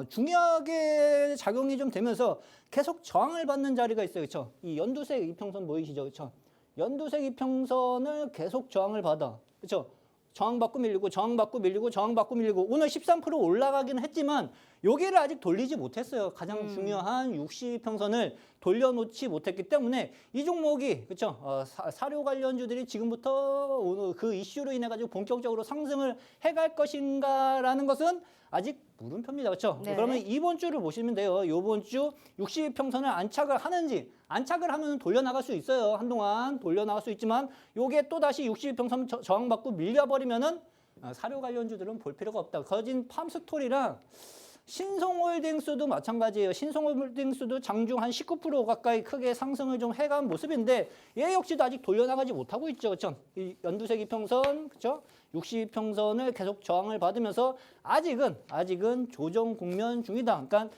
중요하게 작용이 좀 되면서 계속 저항을 받는 자리가 있어요. 그렇죠? 이 연두색 이평선 보이시죠? 그렇죠? 연두색 이평선을 계속 저항을 받아. 그렇죠? 저항받고 밀리고 저항받고 밀리고 저항받고 밀리고 오늘 13% 올라가기는 했지만 여기를 아직 돌리지 못했어요. 가장 중요한 60평선을 돌려놓지 못했기 때문에 이 종목이 그렇죠? 사료 관련주들이 지금부터 오늘 그 이슈로 인해 가지고 본격적으로 상승을 해갈 것인가라는 것은 아직 물음표입니다. 그렇죠? 네. 그러면 이번 주를 보시면 돼요. 이번 주 60평선을 안착을 하는지 안착을 하면 돌려나갈 수 있어요. 한동안 돌려나갈 수 있지만 요게 또다시 60평선 저항받고 밀려버리면은 사료 관련주들은 볼 필요가 없다. 거진 팜스토리랑 신성홀딩스도 마찬가지예요. 신성홀딩스도 장중 한 19% 가까이 크게 상승을 좀 해간 모습인데 얘 역시도 아직 돌려나가지 못하고 있죠. 그렇죠? 이 연두색 이평선, 그렇죠? 60평선을 계속 저항을 받으면서 아직은 조정 국면 중이다. 그러니까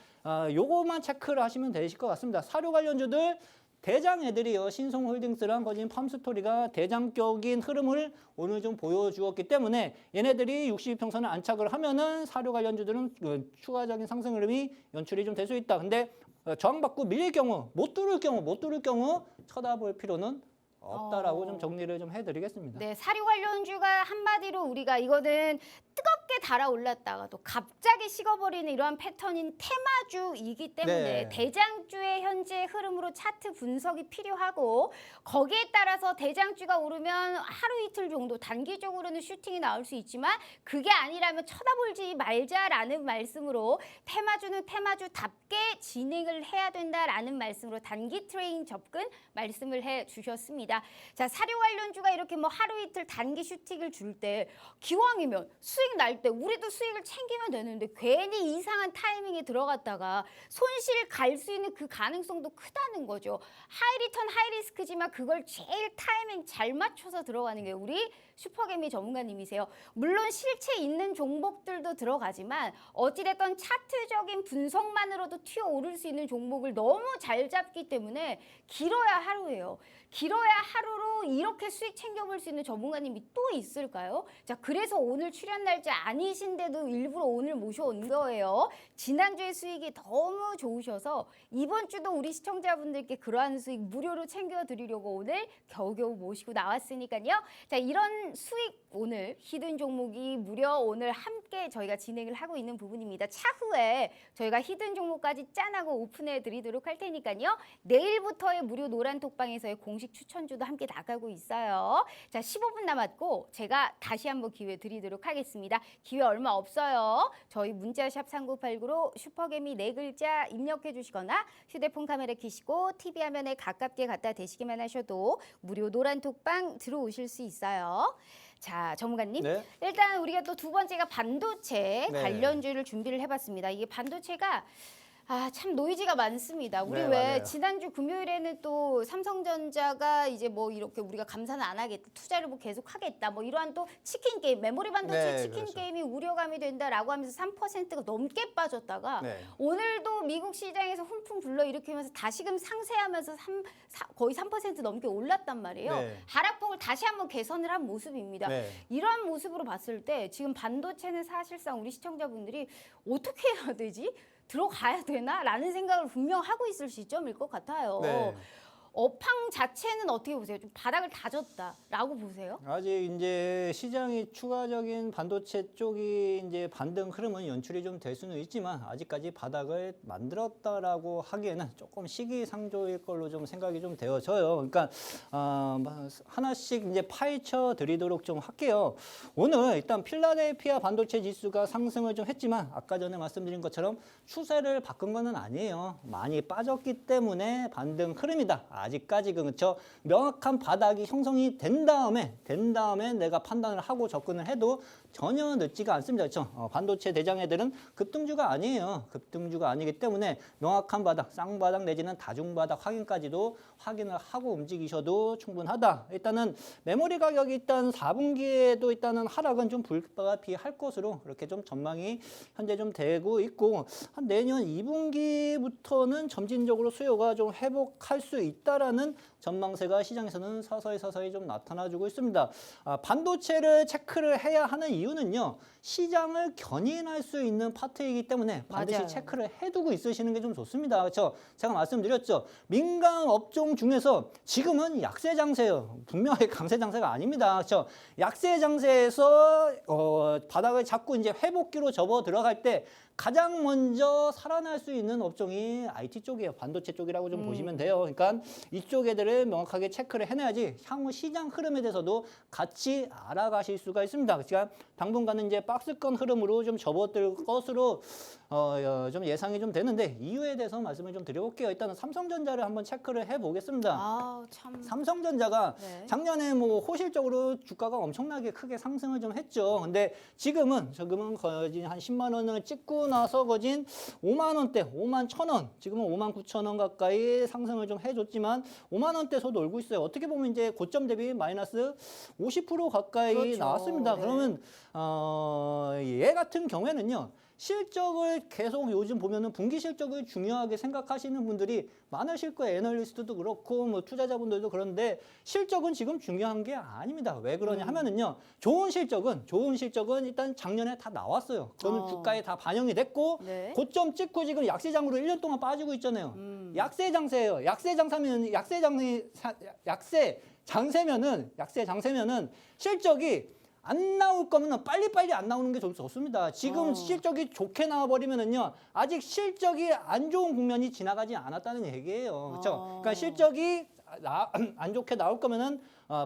요거만 체크를 하시면 되실 것 같습니다. 사료 관련주들 대장 애들이요. 신성홀딩스랑 거진 팜스토리가 대장격인 흐름을 오늘 좀 보여주었기 때문에 얘네들이 60평선을 안착을 하면은 사료 관련주들은 추가적인 상승 흐름이 연출이 좀 될 수 있다. 근데 저항받고 밀릴 경우, 못 뚫을 경우 쳐다볼 필요는 없다라고 좀 정리를 좀 해드리겠습니다. 네, 사료 관련주가 한마디로 우리가 이거는 뜨겁게 달아올랐다가 또 갑자기 식어버리는 이러한 패턴인 테마주이기 때문에 네. 대장주의 현재 흐름으로 차트 분석이 필요하고 거기에 따라서 대장주가 오르면 하루 이틀 정도 단기적으로는 슈팅이 나올 수 있지만 그게 아니라면 쳐다보지 말자라는 말씀으로 테마주는 테마주답게 진행을 해야 된다라는 말씀으로 단기 트레이딩 접근 말씀을 해주셨습니다. 자, 사료 관련주가 이렇게 뭐 하루 이틀 단기 슈팅을 줄 때 기왕이면 수익 날 때 우리도 수익을 챙기면 되는데 괜히 이상한 타이밍에 들어갔다가 손실 갈 수 있는 그 가능성도 크다는 거죠. 하이 리턴 하이 리스크지만 그걸 제일 타이밍 잘 맞춰서 들어가는 게 우리 슈퍼개미 전문가님이세요. 물론 실체 있는 종목들도 들어가지만 어찌됐건 차트적인 분석만으로도 튀어오를 수 있는 종목을 너무 잘 잡기 때문에 길어야 하루예요. 길어야 하루로 이렇게 수익 챙겨볼 수 있는 전문가님이 또 있을까요? 자, 그래서 오늘 출연 날짜 아니신데도 일부러 오늘 모셔온 거예요. 지난주에 수익이 너무 좋으셔서 이번 주도 우리 시청자분들께 그러한 수익 무료로 챙겨드리려고 오늘 겨우겨우 모시고 나왔으니까요. 자, 이런 수익 오늘 히든 종목이 무려 오늘 함께 저희가 진행을 하고 있는 부분입니다. 차후에 저희가 히든 종목까지 짠하고 오픈해 드리도록 할 테니까요. 내일부터의 무료 노란톡방에서의 공식 추천주도 함께 나가고 있어요. 자, 15분 남았고 제가 다시 한번 기회 드리도록 하겠습니다. 기회 얼마 없어요. 저희 문자샵 3989로 슈퍼개미 4글자 입력해 주시거나 휴대폰 카메라 켜시고 TV 화면에 가깝게 갖다 대시기만 하셔도 무료 노란톡방 들어오실 수 있어요. 자, 전문가님. 네. 일단 우리가 또 두 번째가 반도체 네. 관련주를 준비를 해봤습니다. 이게 반도체가 참 노이즈가 많습니다. 우리 네, 왜 맞아요. 지난주 금요일에는 또 삼성전자가 이제 뭐 이렇게 우리가 감사는 안 하겠다, 투자를 뭐 계속 하겠다, 뭐 이러한 또 치킨 게임, 메모리 반도체 네, 치킨 그렇죠. 게임이 우려감이 된다라고 하면서 3%가 넘게 빠졌다가 네. 오늘도 미국 시장에서 훈풍 불러일으키면서 다시금 상세하면서 거의 3% 넘게 올랐단 말이에요. 네. 하락폭을 다시 한번 개선을 한 모습입니다. 네. 이런 모습으로 봤을 때 지금 반도체는 사실상 우리 시청자분들이 어떻게 해야 되지? 들어가야 되나? 라는 생각을 분명 하고 있을 시점일 것 같아요. 네. 업황 자체는 어떻게 보세요? 좀 바닥을 다졌다라고 보세요? 아직 이제 시장이 추가적인 반도체 쪽이 이제 반등 흐름은 연출이 좀 될 수는 있지만 아직까지 바닥을 만들었다라고 하기에는 조금 시기상조일 걸로 좀 생각이 좀 되어져요. 그러니까 하나씩 이제 파헤쳐 드리도록 좀 할게요. 오늘 일단 필라델피아 반도체 지수가 상승을 좀 했지만 아까 전에 말씀드린 것처럼 추세를 바꾼 거는 아니에요. 많이 빠졌기 때문에 반등 흐름이다. 아직까지 그렇죠. 명확한 바닥이 형성이 된 다음에 내가 판단을 하고 접근을 해도 전혀 늦지가 않습니다. 그렇죠. 반도체 대장애들은 급등주가 아니에요. 급등주가 아니기 때문에 명확한 바닥, 쌍바닥 내지는 다중바닥 확인까지도 확인을 하고 움직이셔도 충분하다. 일단은 메모리 가격이 일단 4분기에도 일단은 하락은 좀 불가피할 것으로 그렇게 좀 전망이 현재 좀 되고 있고 한 내년 2분기부터는 점진적으로 수요가 좀 회복할 수 있다라는 전망세가 시장에서는 서서히 좀 나타나주고 있습니다. 반도체를 체크를 해야 하는 이유는요. 시장을 견인할 수 있는 파트이기 때문에 반드시 맞아요. 체크를 해두고 있으시는 게 좀 좋습니다. 그렇죠? 제가 말씀드렸죠. 민감 업종 중에서 지금은 약세 장세예요. 분명히 강세 장세가 아닙니다. 그렇죠? 약세 장세에서 바닥을 잡고 이제 회복기로 접어 들어갈 때 가장 먼저 살아날 수 있는 업종이 IT 쪽이에요. 반도체 쪽이라고 좀 보시면 돼요. 그러니까 이쪽 애들을 명확하게 체크를 해내야지 향후 시장 흐름에 대해서도 같이 알아가실 수가 있습니다. 그러니까 당분간은 이제 박스권 흐름으로 좀 접어들 것으로 좀 예상이 좀 되는데 이유에 대해서 말씀을 좀 드려볼게요. 일단은 삼성전자를 한번 체크를 해보겠습니다. 참. 삼성전자가 네. 작년에 뭐 호실적으로 주가가 엄청나게 크게 상승을 좀 했죠. 근데 지금은 거진 한 10만 원을 찍고 나서 거진 5만 원대, 5만 1,000원, 지금은 5만 9천 원 가까이 상승을 좀 해줬지만 5만 원대에서 놀고 있어요. 어떻게 보면 이제 고점 대비 마이너스 50% 가까이 그렇죠. 나왔습니다. 네. 그러면 얘 같은 경우에는요. 실적을 계속 요즘 보면은 분기 실적을 중요하게 생각하시는 분들이 많으실 거예요. 애널리스트도 그렇고 뭐 투자자분들도 그런데 실적은 지금 중요한 게 아닙니다. 왜 그러냐 하면은요. 좋은 실적은 일단 작년에 다 나왔어요. 그러면 주가에 다 반영이 됐고 네. 고점 찍고 지금 약세장으로 1년 동안 빠지고 있잖아요. 약세 장세예요. 약세 장세면은 실적이 안 나올 거면 빨리빨리 안 나오는 게 좀 좋습니다. 지금 실적이 좋게 나와버리면은요, 아직 실적이 안 좋은 국면이 지나가지 않았다는 얘기예요. 그렇죠? 그러니까 실적이 안 좋게 나올 거면은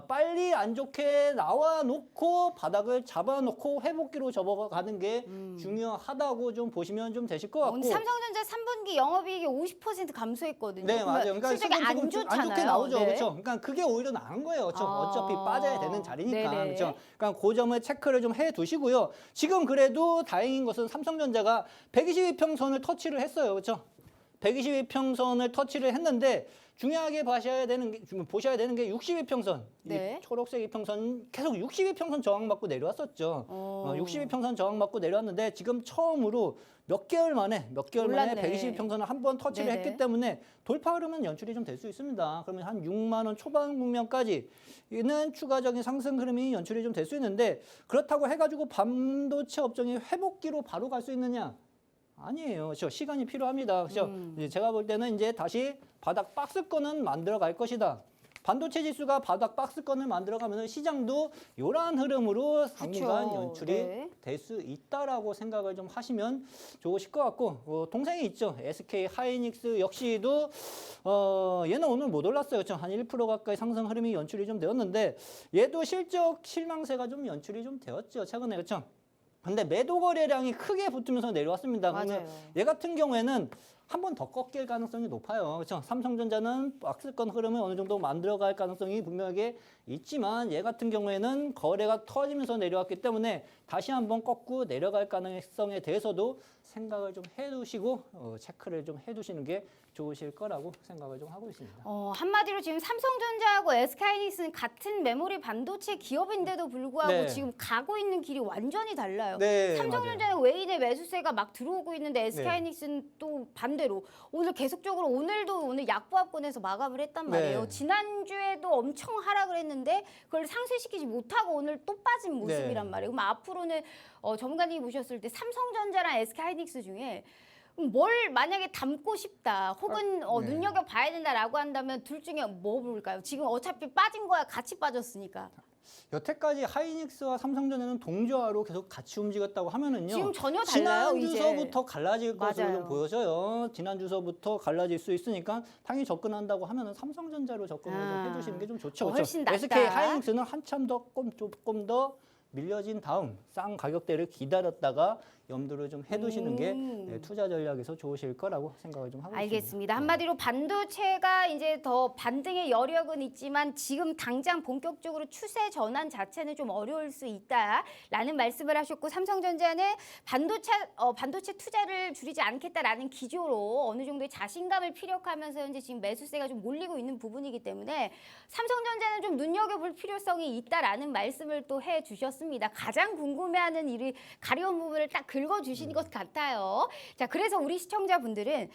빨리 안 좋게 나와 놓고 바닥을 잡아 놓고 회복기로 접어가는 게 중요하다고 좀 보시면 좀 되실 것 같고. 오늘 삼성전자 3분기 영업이익이 50% 감소했거든요. 네, 맞아요. 그러니까 실적이 안 좋잖아요. 안 좋게 나오죠. 네. 그렇죠? 그러니까 그게 오히려 나은 거예요. 그렇죠? 어차피 빠져야 되는 자리니까. 네네. 그렇죠? 그러니까 그 점을 체크를 좀 해 두시고요. 지금 그래도 다행인 것은 삼성전자가 122평선을 터치를 했어요. 그렇죠? 122평선을 터치를 했는데 중요하게 보셔야 되는 게 62평선. 네. 초록색 이평선 계속 62평선 저항받고 내려왔었죠. 62평선 저항받고 내려왔는데 지금 처음으로 몇 개월 만에 올랐네. 122평선을 한 번 터치를 네네. 했기 때문에 돌파 흐름은 연출이 좀 될 수 있습니다. 그러면 한 6만 원 초반 국면까지는 추가적인 상승 흐름이 연출이 좀 될 수 있는데 그렇다고 해가지고 반도체 업종이 회복기로 바로 갈 수 있느냐? 아니에요. 그렇죠? 시간이 필요합니다. 그렇죠? 이제 제가 볼 때는 이제 다시 바닥 박스권은 만들어 갈 것이다. 반도체 지수가 바닥 박스권을 만들어가면 시장도 이러한 흐름으로 당분간 연출이 네. 될 수 있다라고 생각을 좀 하시면 좋으실 것 같고 동생이 있죠. SK 하이닉스 역시도 얘는 오늘 못 올랐어요. 그렇죠? 한 1% 가까이 상승 흐름이 연출이 좀 되었는데 얘도 실적 실망세가 좀 연출이 좀 되었죠. 최근에 그렇죠? 근데 매도 거래량이 크게 붙으면서 내려왔습니다. 그러면 맞아요. 얘 같은 경우에는 한 번 더 꺾일 가능성이 높아요. 그렇죠? 삼성전자는 박스권 흐름을 어느 정도 만들어갈 가능성이 분명하게 있지만 얘 같은 경우에는 거래가 터지면서 내려왔기 때문에 다시 한번 꺾고 내려갈 가능성에 대해서도 생각을 좀 해두시고 체크를 좀 해두시는 게 좋으실 거라고 생각을 좀 하고 있습니다. 한마디로 지금 삼성전자하고 SK하이닉스는 같은 메모리 반도체 기업인데도 불구하고 네. 지금 가고 있는 길이 완전히 달라요. 네, 삼성전자는 외인의 매수세가 막 들어오고 있는데 네. SK하이닉스는 또 반대로 오늘 계속적으로 오늘 약보합권에서 마감을 했단 말이에요. 네. 지난주에도 엄청 하락을 했는데 그걸 상쇄시키지 못하고 오늘 또 빠진 모습이란 네. 말이에요. 그럼 앞으로는 전문가님이 보셨을 때 삼성전자랑 SK하이닉스 중에 뭘 만약에 담고 싶다 혹은 네. 눈여겨봐야 된다라고 한다면 둘 중에 뭐 볼까요? 지금 어차피 빠진 거야 같이 빠졌으니까. 여태까지 하이닉스와 삼성전자는 동조화로 계속 같이 움직였다고 하면은요. 지금 전혀 달라요, 지난주서부터 갈라질 것으로 맞아요. 좀 보여져요. 지난주서부터 갈라질 수 있으니까 당연히 접근한다고 하면은 삼성전자로 접근을 좀 해주시는 게 좀 좋죠. 훨씬 낫다. SK 하이닉스는 한참 더 조금 더 밀려진 다음 싼 가격대를 기다렸다가 염두를 좀 해두시는 게 투자 전략에서 좋으실 거라고 생각을 좀 하고 알겠습니다. 있습니다. 한마디로 반도체가 이제 더 반등의 여력은 있지만 지금 당장 본격적으로 추세 전환 자체는 좀 어려울 수 있다라는 말씀을 하셨고 삼성전자는 반도체 투자를 줄이지 않겠다라는 기조로 어느 정도의 자신감을 피력하면서 현재 지금 매수세가 좀 몰리고 있는 부분이기 때문에 삼성전자는 좀 눈여겨볼 필요성이 있다라는 말씀을 또 해주셨습니다. 가장 궁금해하는 일이 가려운 부분을 딱 긁어주신 것 같아요. 자, 그래서 우리 시청자분들은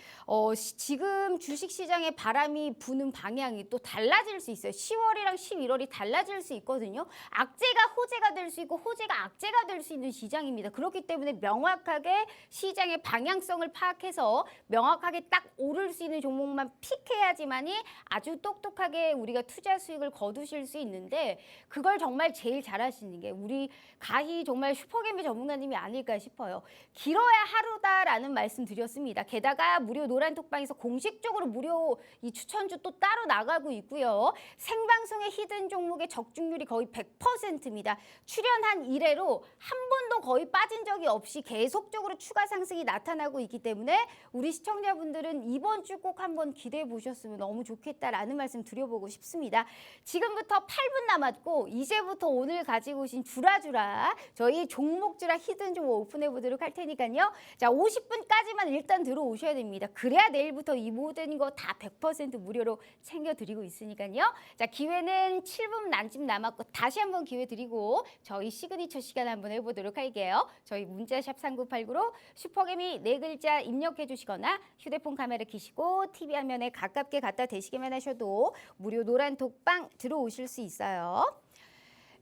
지금 주식시장에 바람이 부는 방향이 또 달라질 수 있어요. 10월이랑 11월이 달라질 수 있거든요. 악재가 호재가 될 수 있고 호재가 악재가 될 수 있는 시장입니다. 그렇기 때문에 명확하게 시장의 방향성을 파악해서 명확하게 딱 오를 수 있는 종목만 픽해야지만이 아주 똑똑하게 우리가 투자 수익을 거두실 수 있는데 그걸 정말 제일 잘하시는 게 우리 가히 정말 슈퍼개미 전문가님이 아닐까 싶어요. 길어야 하루다라는 말씀 드렸습니다. 게다가 무료 노란톡방에서 공식적으로 무료 이 추천주 또 따로 나가고 있고요. 생방송의 히든 종목의 적중률이 거의 100%입니다. 출연한 이래로 한 번도 거의 빠진 적이 없이 계속적으로 추가 상승이 나타나고 있기 때문에 우리 시청자분들은 이번 주 꼭 한번 기대해 보셨으면 너무 좋겠다라는 말씀 드려보고 싶습니다. 지금부터 8분 남았고 이제부터 오늘 가지고 오신 주라주라 저희 종목주라 히든 종목 오픈해 보도록 할 테니까요. 자, 50분까지만 일단 들어오셔야 됩니다. 그래야 내일부터 이 모든 거 다 100% 무료로 챙겨드리고 있으니까요. 자, 기회는 7분 남짓 남았고 다시 한번 기회 드리고 저희 시그니처 시간 한번 해보도록 할게요. 저희 문자샵 3989로 슈퍼개미 4글자 입력해 주시거나 휴대폰 카메라 켜시고 TV 화면에 가깝게 갖다 대시기만 하셔도 무료 노란 톡방 들어오실 수 있어요.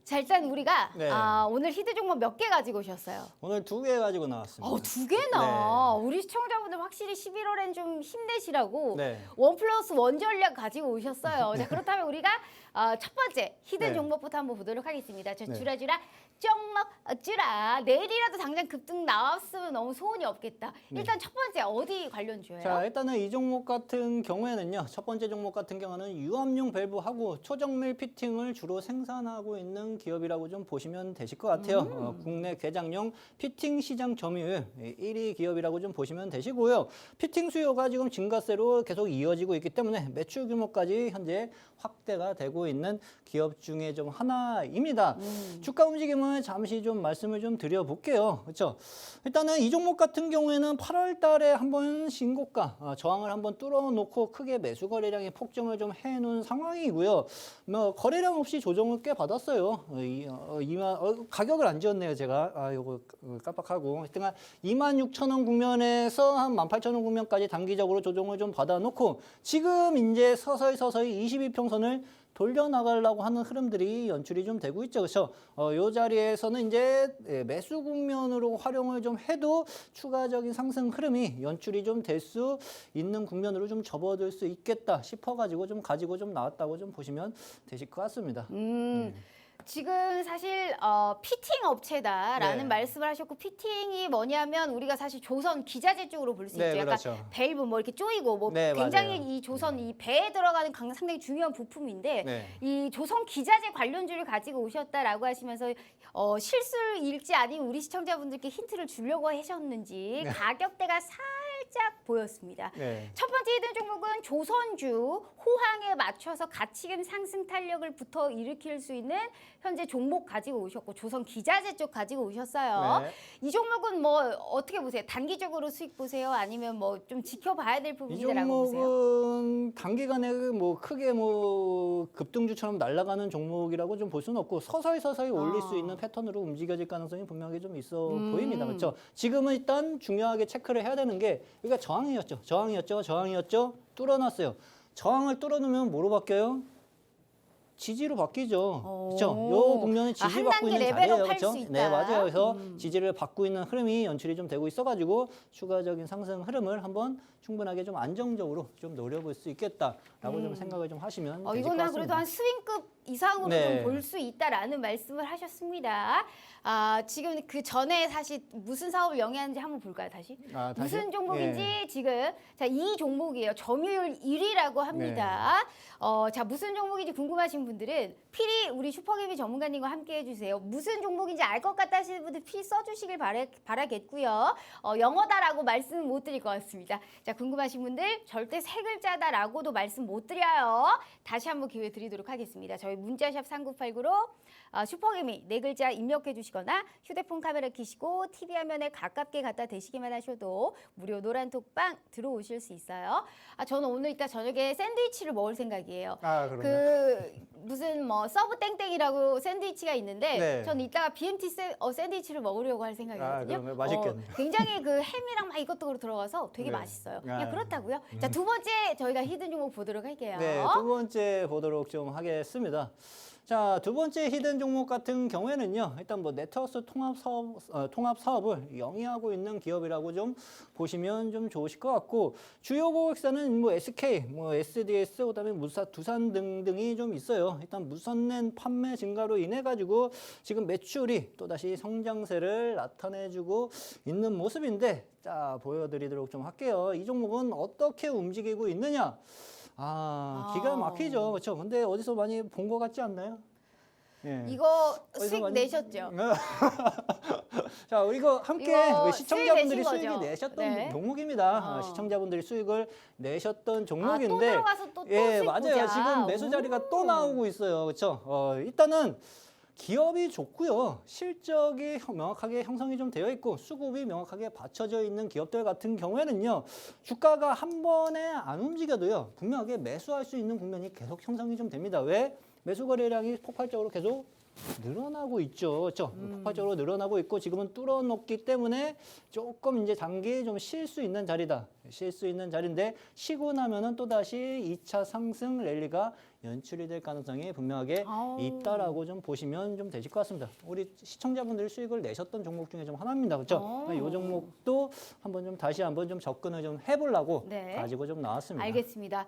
자, 일단 우리가 네. 오늘 히든 종목 몇 개 가지고 오셨어요? 오늘 2개 가지고 나왔습니다. 2개나. 우리 시청자분들 확실히 11월엔 좀 힘내시라고 네. 1+1 전략 가지고 오셨어요. 자, 그렇다면 우리가 첫 번째 히든 네. 종목부터 한번 보도록 하겠습니다. 저 네. 주라주라 종목 주라. 내일이라도 당장 급등 나왔으면 너무 소원이 없겠다. 일단 첫 번째 어디 관련주예요? 자, 일단은 이 종목 같은 경우에는요. 첫 번째 종목 같은 경우는 유압용 밸브하고 초정밀 피팅을 주로 생산하고 있는 기업이라고 좀 보시면 되실 것 같아요. 국내 개장용 피팅 시장 점유율 1위 기업이라고 좀 보시면 되시고요. 피팅 수요가 지금 증가세로 계속 이어지고 있기 때문에 매출 규모까지 현재 확대가 되고 있는 기업 중에 좀 하나입니다. 주가 움직임을 잠시 좀 말씀을 좀 드려볼게요. 그렇죠? 일단은 이 종목 같은 경우에는 8월 달에 한번 신고가 저항을 한번 뚫어놓고 크게 매수 거래량의 폭증을 좀 해놓은 상황이고요. 뭐 거래량 없이 조정을 꽤 받았어요. 가격을 안 지었네요, 제가. 요거 깜빡하고. 하여튼 26,000원 국면에서 한 18,000원 국면까지 단기적으로 조정을 좀 받아놓고 지금 이제 서서히 22평선을 돌려나가려고 하는 흐름들이 연출이 좀 되고 있죠. 그렇죠? 요 자리에서는 이제 매수 국면으로 활용을 좀 해도 추가적인 상승 흐름이 연출이 좀 될 수 있는 국면으로 좀 접어들 수 있겠다 싶어가지고 좀 가지고 좀 나왔다고 좀 보시면 되실 것 같습니다. 지금 사실 피팅 업체다라는 네. 말씀을 하셨고 피팅이 뭐냐면 우리가 사실 조선 기자재 쪽으로 볼 수 네, 있죠. 약간 그렇죠. 벨브 뭐 이렇게 조이고 뭐 네, 굉장히 맞아요. 이 조선 이 배에 들어가는 상당히 중요한 부품인데 네. 이 조선 기자재 관련주를 가지고 오셨다라고 하시면서 실수일지 아니면 우리 시청자분들께 힌트를 주려고 하셨는지 가격대가 살짝 보였습니다. 네. 첫 번째 히든 종목은 조선주 호황에 맞춰서 가치금 상승 탄력을 부터 일으킬 수 있는 현재 종목 가지고 오셨고 조선 기자재 쪽 가지고 오셨어요. 네. 이 종목은 뭐 어떻게 보세요? 단기적으로 수익 보세요? 아니면 뭐 좀 지켜봐야 될 이 부분이라고 보세요? 종목은 단기간에 뭐 크게 뭐 급등주처럼 날아가는 종목이라고 좀 볼 수는 없고 서서히 올릴 수 있는 패턴으로 움직여질 가능성이 분명히 좀 있어 보입니다. 그렇죠? 지금은 일단 중요하게 체크를 해야 되는 게 여기가 저항이었죠. 뚫어놨어요. 저항을 뚫어놓으면 뭐로 바뀌어요? 지지로 바뀌죠. 그렇죠? 요 국면은 지지 한 받고 단계 있는 레벨업 자리예요. 할 수 그렇죠? 있다. 네, 맞아요. 그래서 지지를 받고 있는 흐름이 연출이 좀 되고 있어가지고 추가적인 상승 흐름을 한번 충분하게 좀 안정적으로 좀 노려볼 수 있겠다라고 좀 생각을 좀 하시면 되실 것 이거는 같습니다. 그래도 한 스윙급 이상으로 네. 좀 볼 수 있다라는 말씀을 하셨습니다. 지금 그 전에 사실 무슨 사업을 영위하는지 한번 볼까요, 다시? 아, 다시요? 무슨 종목인지 예. 지금 자, 이 종목이에요. 점유율 1위라고 합니다. 네. 자, 무슨 종목인지 궁금하신 분들은 필히 우리 슈퍼개미 전문가님과 함께 해주세요. 무슨 종목인지 알 것 같다 하시는 분들 필히 써주시길 바라겠고요. 영어다라고 말씀 못 드릴 것 같습니다. 자, 궁금하신 분들 절대 세 글자다라고도 말씀 못 드려요. 다시 한번 기회 드리도록 하겠습니다. 저희 문자샵 3989로 슈퍼개미 네 글자 입력해 주시거나 휴대폰 카메라 켜시고 TV 화면에 가깝게 갖다 대시기만 하셔도 무료 노란 톡방 들어오실 수 있어요. 저는 오늘 이따 저녁에 샌드위치를 먹을 생각이에요. 그럼요. 그 무슨 뭐 서브 땡땡이라고 샌드위치가 있는데 네. 전 이따가 BMT 샌드위치를 먹으려고 할 생각이거든요. 그러면 맛있겠네요. 굉장히 그 햄이랑 막 이것저것 들어가서 되게 네. 맛있어요. 그냥 아. 그렇다고요. 자, 두 번째 저희가 히든 종목 보도록 할게요. 네, 두 번째 보도록 좀 하겠습니다. 자, 두 번째 히든 종목 같은 경우에는요, 일단 뭐 네트워크 통합 사업을 영위하고 있는 기업이라고 좀 보시면 좀 좋으실 것 같고, 주요 고객사는 뭐 SK, 뭐 SDS, 그다음에 두산 등등이 좀 있어요. 일단 무선랜 판매 증가로 인해 가지고 지금 매출이 또 다시 성장세를 나타내주고 있는 모습인데, 자 보여드리도록 좀 할게요. 이 종목은 어떻게 움직이고 있느냐? 기가 막히죠. 그렇죠? 근데 어디서 많이 본 것 같지 않나요? 예. 이거 어디서 수익 많이- 내셨죠? 자, 이거 함께 이거 그 시청자분들이 수익 내신 수익을 거죠? 내셨던 네. 종목입니다. 시청자분들이 수익을 내셨던 종목인데, 또 들어가서 또 예, 수익 맞아요. 보자. 지금 매수 자리가 또 나오고 있어요. 그렇죠? 일단은 기업이 좋고요. 실적이 명확하게 형성이 좀 되어 있고 수급이 명확하게 받쳐져 있는 기업들 같은 경우에는요. 주가가 한 번에 안 움직여도요. 분명하게 매수할 수 있는 국면이 계속 형성이 좀 됩니다. 왜? 매수 거래량이 폭발적으로 계속 늘어나고 있죠. 그렇죠? 폭발적으로 늘어나고 있고 지금은 뚫어놓기 때문에 조금 이제 단기 좀 쉴 수 있는 자리다. 쉴 수 있는 자리인데 쉬고 나면은 또다시 2차 상승 랠리가 연출이 될 가능성이 분명하게 있다라고 좀 보시면 좀 되실 것 같습니다. 우리 시청자분들이 수익을 내셨던 종목 중에 좀 하나입니다. 그렇죠? 이 종목도 한번 좀 다시 한번 좀 접근을 좀 해보려고 네. 가지고 좀 나왔습니다. 알겠습니다.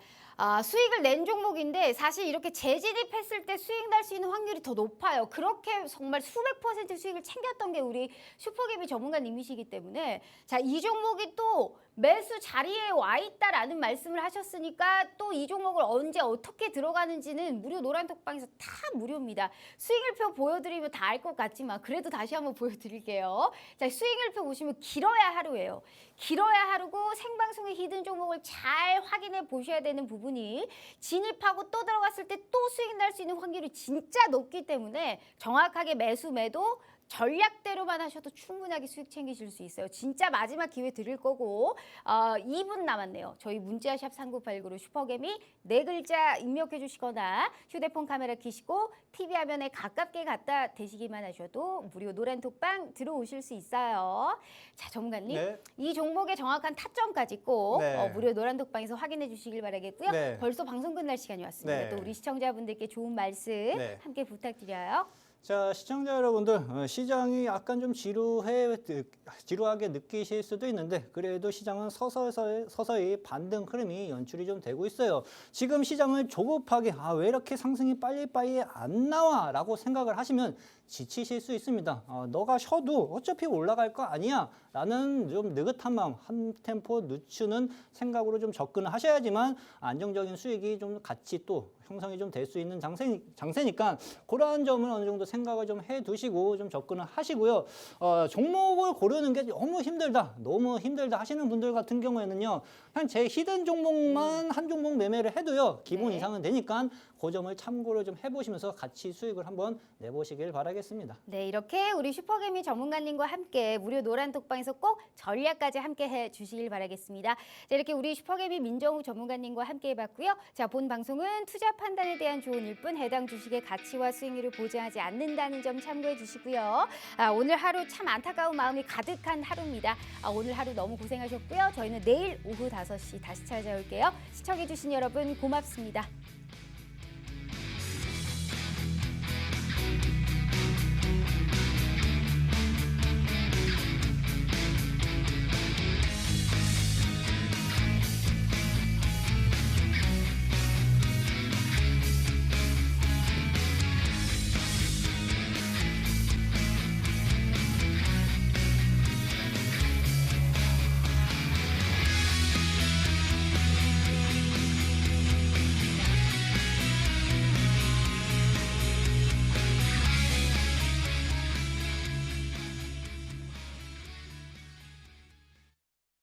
수익을 낸 종목인데 사실 이렇게 재진입했을 때 수익 날 수 있는 확률이 더 높아요. 그렇게 정말 수백 % 수익을 챙겼던 게 우리 슈퍼개미 전문가님이시기 때문에 자, 이 종목이 또 매수 자리에 와 있다라는 말씀을 하셨으니까 또 이 종목을 언제 어떻게 들어가는지는 무료 노란톡방에서 다 무료입니다. 수익일표 보여드리면 다 알 것 같지만 그래도 다시 한번 보여드릴게요. 자, 수익일표 보시면 길어야 하루예요. 길어야 하루고 생방송의 히든 종목을 잘 확인해 보셔야 되는 부분이 진입하고 또 들어갔을 때 또 수익 날 수 있는 확률이 진짜 높기 때문에 정확하게 매수 매도 전략대로만 하셔도 충분하게 수익 챙기실 수 있어요. 진짜 마지막 기회 드릴 거고 2분 남았네요. 저희 문자샵 3989로 슈퍼개미 네 글자 입력해 주시거나 휴대폰 카메라 켜시고 TV 화면에 가깝게 갖다 대시기만 하셔도 무료 노란톡방 들어오실 수 있어요. 자, 전문가님. 네. 이 종목의 정확한 타점까지 꼭 네. 무료 노란톡방에서 확인해 주시길 바라겠고요. 네. 벌써 방송 끝날 시간이 왔습니다. 네. 또 우리 시청자분들께 좋은 말씀 네. 함께 부탁드려요. 자, 시청자 여러분들, 시장이 약간 좀 지루하게 느끼실 수도 있는데 그래도 시장은 서서히 반등 흐름이 연출이 좀 되고 있어요. 지금 시장을 조급하게 왜 이렇게 상승이 빨리빨리 안 나와? 라고 생각을 하시면 지치실 수 있습니다. 너가 쉬어도 어차피 올라갈 거 아니야 라는 좀 느긋한 마음, 한 템포 늦추는 생각으로 좀 접근을 하셔야지만 안정적인 수익이 좀 같이 또 형성이 좀 될 수 있는 장세니까 그러한 점을 어느 정도 생각을 좀 해두시고 좀 접근을 하시고요. 종목을 고르는 게 너무 힘들다 하시는 분들 같은 경우에는요, 그냥 제 히든 종목만 한 종목 매매를 해도요, 기본 네. 이상은 되니까 그 점을 참고를 좀 해보시면서 같이 수익을 한번 내보시길 바라겠습니다. 네, 이렇게 우리 슈퍼개미 전문가님과 함께 무료 노란 톡방에서 꼭 전략까지 함께 해주시길 바라겠습니다. 자, 이렇게 우리 슈퍼개미 민정우 전문가님과 함께 해봤고요. 자, 본 방송은 투자 판단에 대한 조언일 뿐 해당 주식의 가치와 수익률을 보장하지 않는다는 점 참고해 주시고요. 오늘 하루 참 안타까운 마음이 가득한 하루입니다. 오늘 하루 너무 고생하셨고요. 저희는 내일 오후 5시 다시 찾아올게요. 시청해 주신 여러분 고맙습니다.